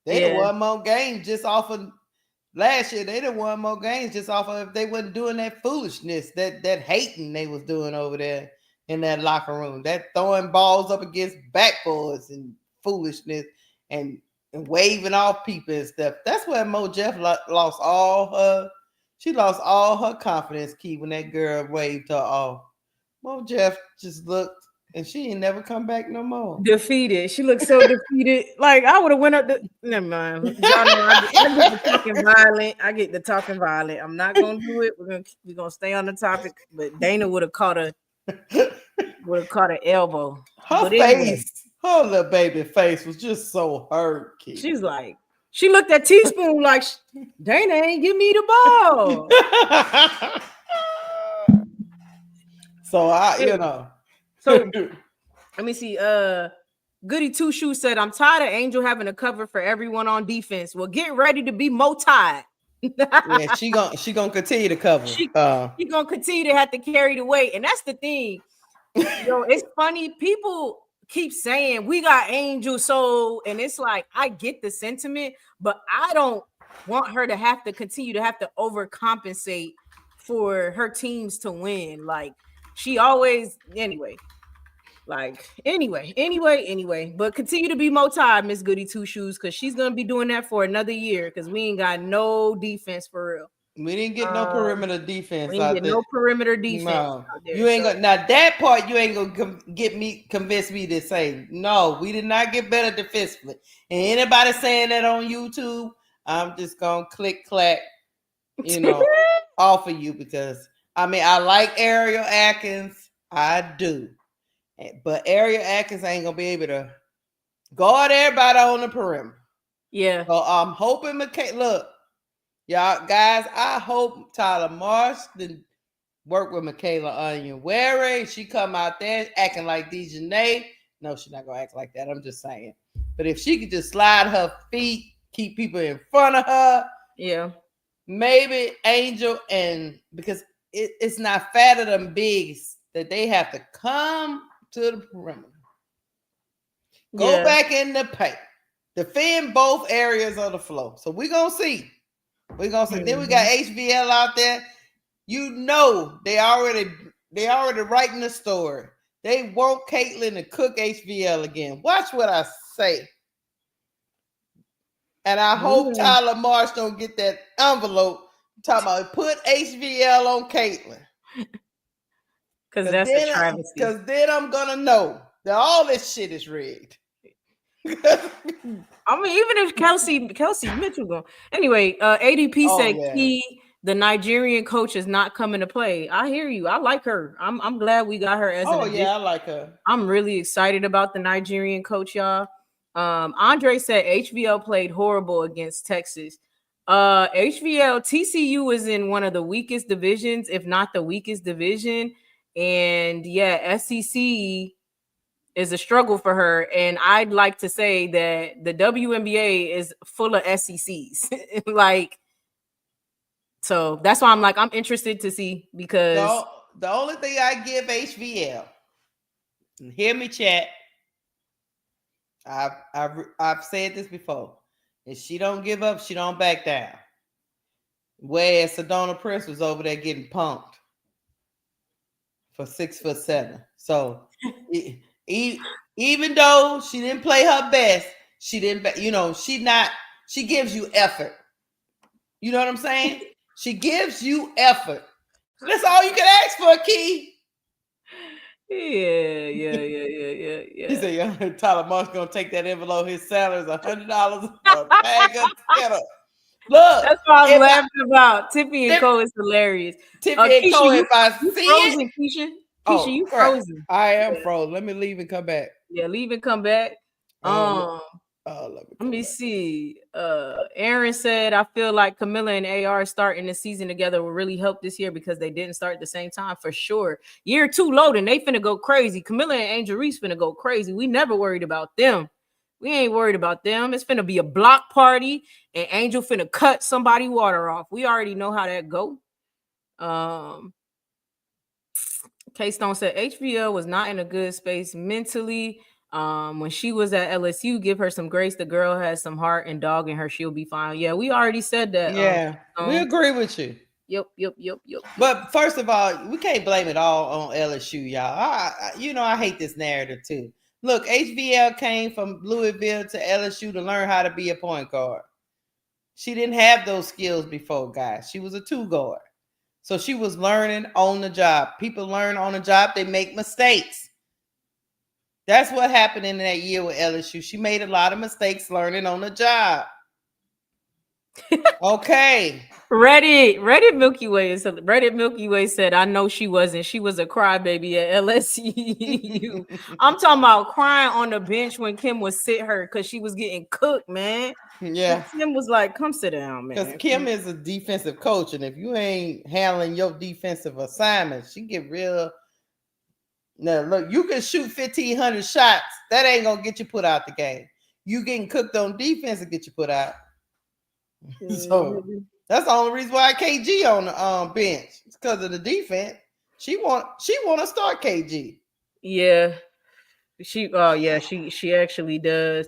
They done won more games just off of last year. They done won more games just off of if they wasn't doing that foolishness, that hating they was doing over there in that locker room, that throwing balls up against backboards and foolishness and waving off people and stuff. That's where Mo Jeff lost all her. She lost all her confidence, Key, when that girl waved her off. Mo Jeff just looked. And she ain't never come back no more. Defeated. She looked so defeated. Like I would have went up the. Never mind. Y'all know I get the talking violent. I get the talking violent. I'm not gonna do it. We're gonna stay on the topic. But Dana would have caught an elbow. Her face, her little baby face was just so hurt. Kid. She's like, she looked at Teaspoon like Dana ain't give me the ball. So So let me see. Goody Two Shoes said, I'm tired of Angel having to cover for everyone on defense. Well, get ready to be tied. Yeah, she gonna continue to cover. She gonna continue to have to carry the weight. And that's the thing. It's funny. People keep saying we got Angel, and it's like I get the sentiment, but I don't want her to have to continue to have to overcompensate for her teams to win. Like she always anyway. But continue to be tied, Miss Goody Two Shoes, because she's gonna be doing that for another year because we ain't got no defense for real. We didn't get no perimeter defense. We didn't get no perimeter defense. No. You ain't gonna now that part you ain't gonna convince me to say no. We did not get better defensively. And anybody saying that on YouTube, I'm just gonna click clack, off of you because I mean I like Ariel Atkins, I do. But Ariel Atkins ain't gonna be able to guard everybody on the perimeter. Yeah. So I'm hoping look, y'all guys, I hope Tyler Marsh didn't work with Michaela Onyenwere. She come out there acting like Dejanay. No, she's not gonna act like that. I'm just saying. But if she could just slide her feet, keep people in front of her, maybe Angel, and because it's not fair to them bigs that they have to come to the perimeter. Go back in the paint. Defend both areas of the floor. So we're gonna see. Mm-hmm. Then we got HVL out there. They already writing the story. They want Caitlin to cook HVL again. Watch what I say. And I hope Tyler Marsh don't get that envelope talking about put HVL on Caitlin. Because that's a travesty. Because then I'm gonna know that all this shit is rigged. I mean, even if Kelsey Mitchell go anyway. ADP said Key, the Nigerian coach, is not coming to play. I hear you. I like her. I'm glad we got her as. I like her. I'm really excited about the Nigerian coach, y'all. Andre said HVL played horrible against Texas. HVL TCU is in one of the weakest divisions, if not the weakest division. And SEC is a struggle for her. And I'd like to say that the WNBA is full of SECs. So that's why I'm interested to see because the only thing I give HVL, and hear me chat, I've said this before. If she don't give up, she don't back down. Whereas Sedona Prince was over there getting pumped for 6'7". So even though she didn't play her best, she didn't. She gives you effort. You know what I'm saying? She gives you effort. That's all you can ask for, Key. Yeah. He said, "Yeah, Tyler Monk's gonna take that envelope. His salary is $100 a bag of cheddar." Look, that's what I'm laughing about. Tiffy and Co is hilarious. Tiffy and Co, if I see frozen, it, Keisha, you frozen. I am frozen. Let me leave and come back. Yeah, leave and come back. Let me see. Aaron said, I feel like Kamilla and AR starting the season together will really help this year because they didn't start at the same time for sure. Year 2 loading, they finna go crazy. Kamilla and Angel Reese finna go crazy. We never worried about them. We ain't worried about them. It's finna be a block party, and Angel finna cut somebody water off. We already know how that go. K-Stone said HVL was not in a good space mentally. When she was at LSU, give her some grace. The girl has some heart and dog in her. She'll be fine. Yeah, we already said that. Yeah, we agree with you. Yep. But first of all, we can't blame it all on LSU, y'all. I hate this narrative too. Look, HVL came from Louisville to LSU to learn how to be a point guard. She didn't have those skills before, guys. She was a 2 guard. So she was learning on the job. People learn on the job. They make mistakes. That's what happened in that year with LSU. She made a lot of mistakes learning on the job. Okay. Reddit Milky Way said, I know she wasn't. She was a crybaby at LSU. I'm talking about crying on the bench when Kim was sit her because she was getting cooked, man. Yeah. Kim was like, come sit down, man. Because Kim is a defensive coach, and if you ain't handling your defensive assignments, she get real. Now, look, you can shoot 1,500 shots. That ain't going to get you put out the game. You getting cooked on defense to get you put out. So that's the only reason why KG on the bench. It's because of the defense. She want to start KG. Yeah. She actually does.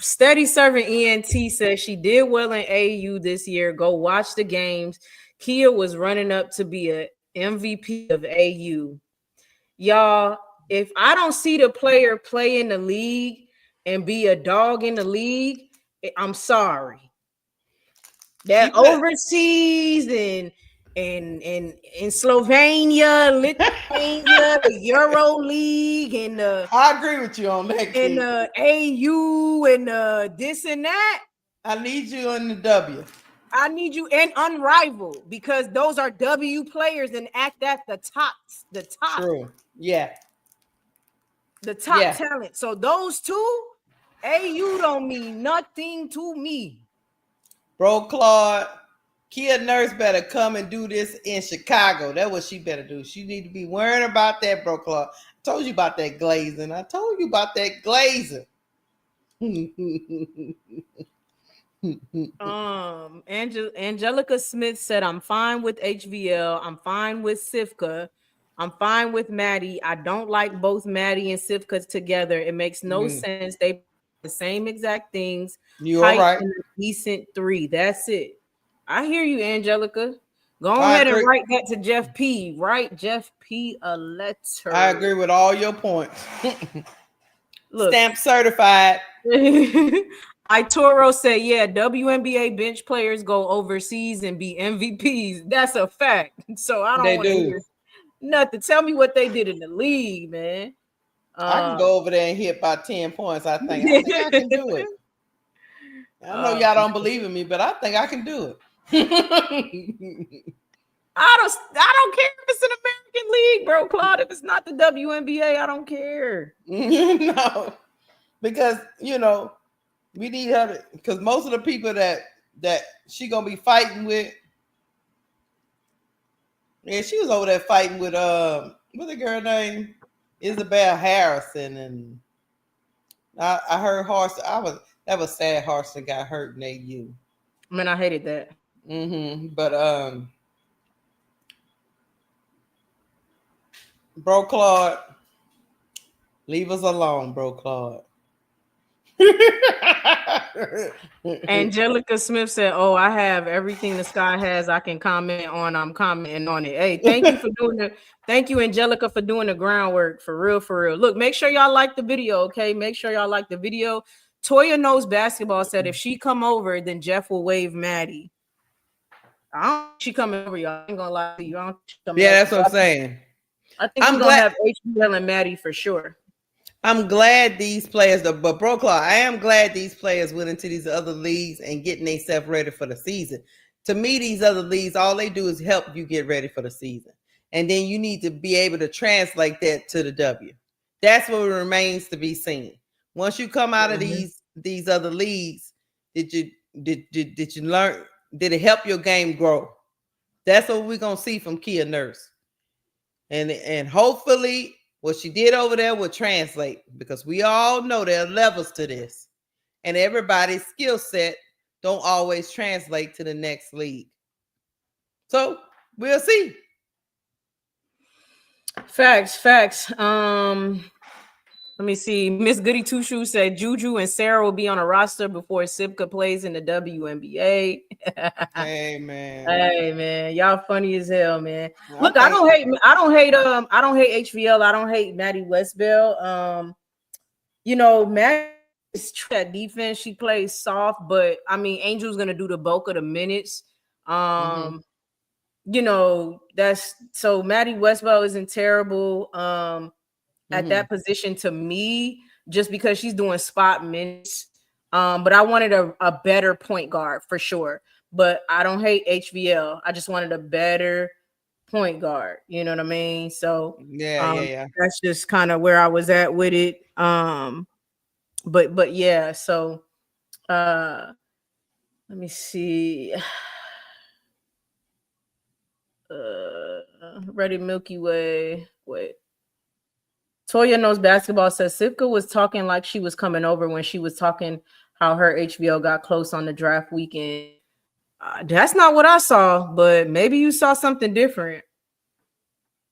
Steady Servant ENT says she did well in AU this year. Go watch the games. Kia was running up to be a MVP of AU. Y'all, if I don't see the player play in the league and be a dog in the league, I'm sorry. That overseas and in Slovenia, Lithuania, the Euro League, and I agree with you on that. And AU and this and that. I need you on the W. I need you and unrivaled because those are W players and act at the top. True. Yeah. The top talent. So those two, AU don't mean nothing to me. Bro, Claude, Kia Nurse better come and do this in Chicago. That's what she better do. She need to be worrying about that, bro, Claude. I told you about that glazing. Angelica Smith said, I'm fine with HVL. I'm fine with Cifka. I'm fine with Maddie. I don't like both Maddie and Cifka together. It makes no sense. They the same exact things. You all right? Decent 3. That's it. I hear you, Angelica. Go ahead and write that to Jeff P. Write Jeff P a letter. I agree with all your points. Look, stamp certified. Itoro said, yeah, WNBA bench players go overseas and be MVPs. That's a fact. So I don't want to hear nothing. Tell me what they did in the league, man. I can go over there and hit by 10 points. I think I can do it. I know y'all don't believe in me, but I think I can do it. I don't care if it's an American league, bro, Claude. If it's not the WNBA, I don't care. No, because we need her because most of the people that she gonna be fighting with, she was over there fighting with what's the girl name? Isabel Harrison, and I heard Harrison. That was sad. Harrison got hurt in AU. Man, I hated that. But bro, Claude, leave us alone, bro, Claude. Angelica Smith said, "Oh, I have everything the sky has. I can comment on. I'm commenting on it." Hey, thank you for doing thank you, Angelica, for doing the groundwork. For real. Look, make sure y'all like the video, okay? Make sure y'all like the video. Toya Knows Basketball said if she come over, then Jeff will wave Maddie. She coming over, y'all. I ain't gonna lie to you. That's what I'm saying. I think we're gonna have HBL and Maddie for sure. I'm glad these players, but Bro Claw, I am glad these players went into these other leagues and getting themselves ready for the season. To me, these other leagues, all they do is help you get ready for the season. And then you need to be able to translate that to the W. That's what remains to be seen. Once you come out of these other leagues, did you learn? Did it help your game grow? That's what we're gonna see from Kia Nurse. And hopefully what she did over there will translate, because we all know there are levels to this. And everybody's skill set don't always translate to the next league. So we'll see. Facts. Let me see. Miss Goody Two Shoes said Juju and Sarah will be on a roster before Sivka plays in the WNBA. Hey man. Hey man, y'all funny as hell, man. Look, I don't hate HVL. I don't hate Maddie Westbell. Maddie's that defense. She plays soft, but I mean, Angel's gonna do the bulk of the minutes. That's so Maddie Westbell isn't terrible. At that position to me, just because she's doing spot minutes. But I wanted a better point guard for sure. But I don't hate HVL. I just wanted a better point guard. You know what I mean? So yeah. That's just kind of where I was at with it. But yeah. So let me see. Ready Milky Way. Wait. Toya Knows Basketball says Cifka was talking like she was coming over when she was talking how her HVL got close on the draft weekend. That's not what I saw, but maybe you saw something different.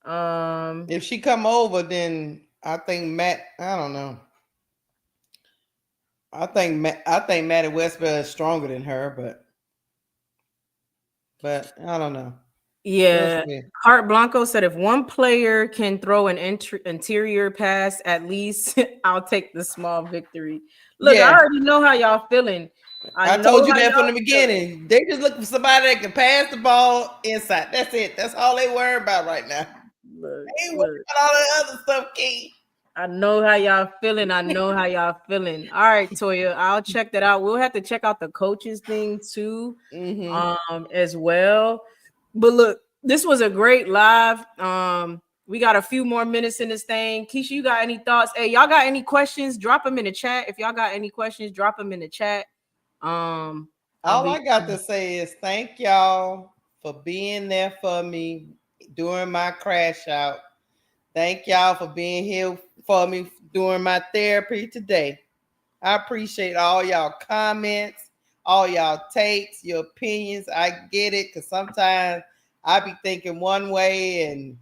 If she come over, then I think Matt. I don't know. I think Maddie Westbell is stronger than her, but I don't know. Yeah, Cart Blanco said if one player can throw an interior pass, at least I'll take the small victory. Look, I already know how y'all feeling. I told you that from the beginning. They just look for somebody that can pass the ball inside. That's it. That's all they worry about right now. They ain't worried about all that other stuff, Key. I know how y'all feeling. All right, Toya, I'll check that out. We'll have to check out the coaches thing too, as well. But look, this was a great live. We got a few more minutes in this thing. Keisha, you got any thoughts? Hey, y'all got any questions? Drop them in the chat. If y'all got any questions, drop them in the chat. All I got to say is thank y'all for being there for me during my crash out. Thank y'all for being here for me during my therapy today. I appreciate all y'all comments, all y'all takes, your opinions. I get it, because sometimes I be thinking one way, and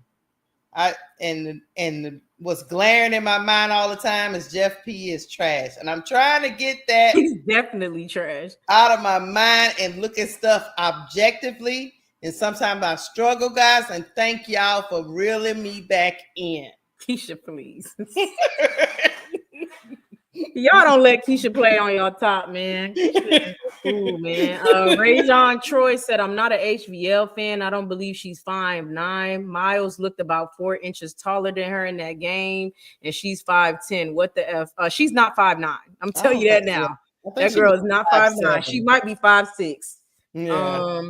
what's glaring in my mind all the time is Jeff P is trash. And I'm trying to get that. He's definitely trash. Out of my mind and look at stuff objectively. And sometimes I struggle, guys. And thank y'all for reeling me back in. Keisha, please. Y'all don't let Keisha play on your top, man. Ooh, man. Rajon Troy said, I'm not an HVL fan. I don't believe she's 5'9". Miles looked about 4 inches taller than her in that game, and she's 5'10". What the F? She's not 5'9". I'm telling you that now. That girl is not 5'9". She might be 5'6". Yeah.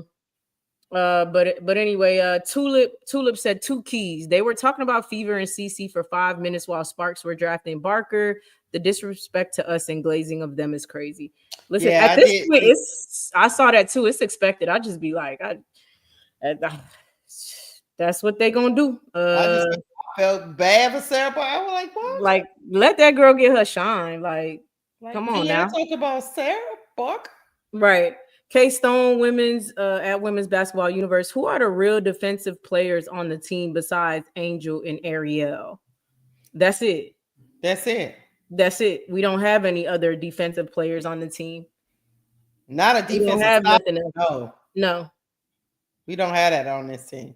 But anyway, Tulip said 2 keys. They were talking about Fever and CC for 5 minutes while Sparks were drafting Barker. The disrespect to us and glazing of them is crazy. Listen, at this point, I saw that too. It's expected. I just be like, that's what they gonna do. I felt bad for Sarah, but I was like, what? Like, let that girl get her shine. Like come on now. Talk about Sarah Barker, right? K-Stone Women's at Women's Basketball Universe. Who are the real defensive players on the team besides Angel and Ariel? That's it. We don't have any other defensive players on the team. Not a defensive. We don't have nothing else. No. We don't have that on this team.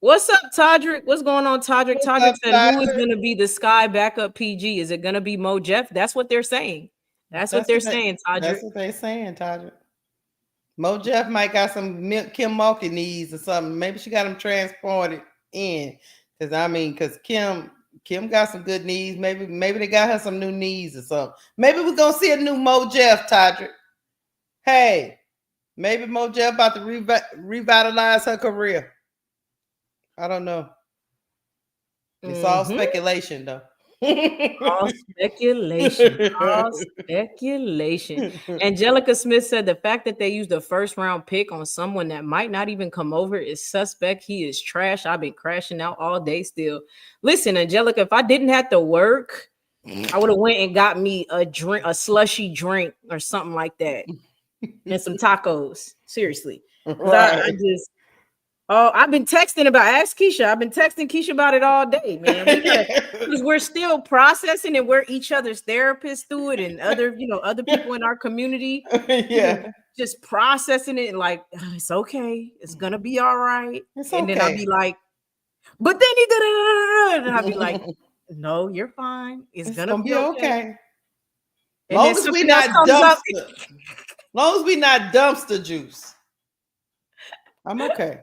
What's up, Todrick? What's going on, Todrick? Todrick said, who is going to be the Sky backup PG? Is it going to be Mo Jeff? That's what they're saying. That's what they're saying, Todrick. That's what they're saying, Todrick. Mo Jeff might got some Kim Mulkey needs or something. Maybe she got them transported in. Because Kim got some good knees. Maybe they got her some new knees or something. Maybe we're gonna see a new Mo Jeff, Todrick. Hey, maybe Mo Jeff about to revitalize her career. I don't know. It's all speculation, though. All speculation. All speculation. Angelica Smith said the fact that they used a first round pick on someone that might not even come over is suspect. He is trash. I've been crashing out all day still. Listen, Angelica, if I didn't have to work, I would have went and got me a slushy drink or something like that. And some tacos. Seriously. Right. I've been texting ask Keisha. I've been texting Keisha about it all day, man. Because we're still processing and we're each other's therapists through it, and other people in our community. Yeah. Just processing it and like, it's okay. It's gonna be all right. Then I'll be like, but then he did, and I'll be like, no, you're fine. It's gonna be okay. Long as we not dumpster juice, I'm okay.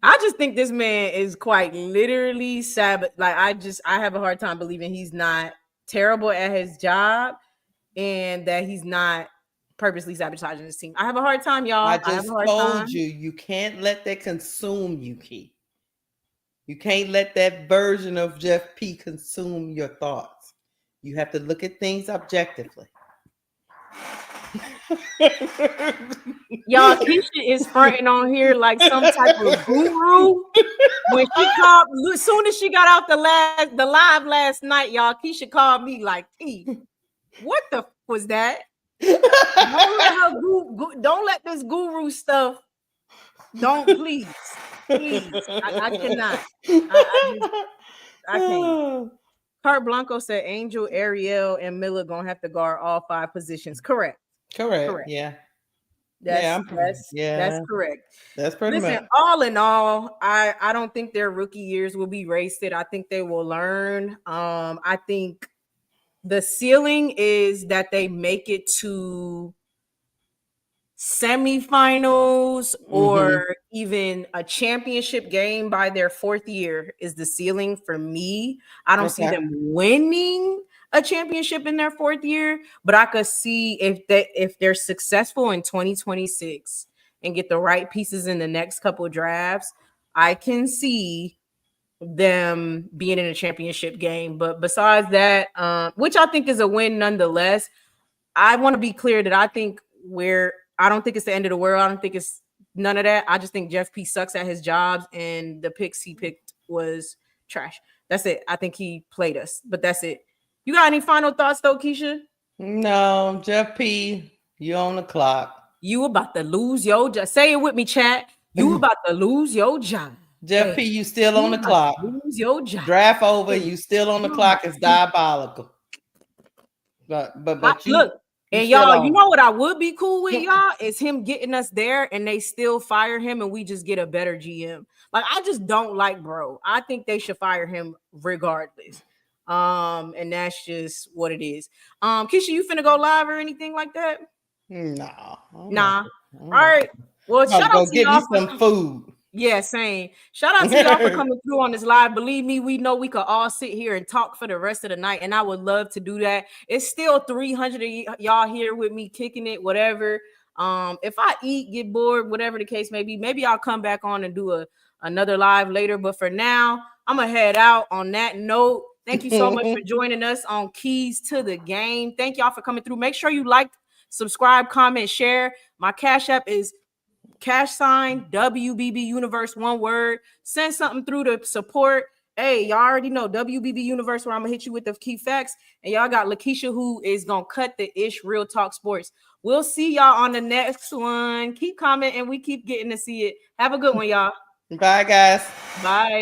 I just think this man is quite literally sabot. Like I have a hard time believing he's not terrible at his job and that he's not purposely sabotaging his team. I have a hard time, y'all. I just told you, you can't let that consume you, Key. You can't let that version of Jeff P consume your thoughts. You have to look at things objectively. Y'all, Keisha is fronting on here like some type of guru. When as soon as she got out the live last night, y'all, Keisha called me like, T, what the was that? Don't let this guru stuff. Don't please. I cannot. I can't. Kurt Blanco said Angel, Ariel, and Miller gonna have to guard all 5 positions. Correct. Yeah. That's correct. That's pretty much. All in all, I don't think their rookie years will be wasted. I think they will learn. I think the ceiling is that they make it to semifinals or even a championship game by their 4th year is the ceiling for me. I don't see them winning a championship in their 4th year, but I could see if they're successful in 2026 and get the right pieces in the next couple of drafts, I can see them being in a championship game. But besides that, which I think is a win nonetheless, I want to be clear that I don't think it's the end of the world. I don't think it's none of that. I just think Jeff P sucks at his jobs and the picks he picked was trash. That's it. I think he played us, but that's it. You got any final thoughts though, Keisha? No, Jeff P, you on the clock. You about to lose your job. Say it with me, chat. You about to lose your job. Jeff P, you still on the clock. Lose your job. Draft over, you still on the clock. It's diabolical. But you look. And y'all, you know what I would be cool with, y'all, is him getting us there and they still fire him and we just get a better GM. Like, I just don't like bro. I think they should fire him regardless. And that's just what it is. Keisha, you finna go live or anything like that? Nah. All right. Well, shout out to get me some food. Yeah, same. Shout out to y'all for coming through on this live. Believe me, we know we could all sit here and talk for the rest of the night, and I would love to do that. It's still 300 of y'all here with me, kicking it, whatever. If I eat, get bored, whatever the case may be, maybe I'll come back on and do another live later. But for now, I'm gonna head out on that note. Thank you so much for joining us on Keys to the Game. Thank y'all for coming through. Make sure you like, subscribe, comment, share. My Cash App is # WBB Universe, one word. Send something through to support. Hey, y'all already know WBB Universe, where I'm gonna hit you with the key facts. And y'all got Lakeisha, who is gonna cut the ish Real Talk Sports. We'll see y'all on the next one. Keep commenting. We keep getting to see it. Have a good one, y'all. Bye, guys. Bye.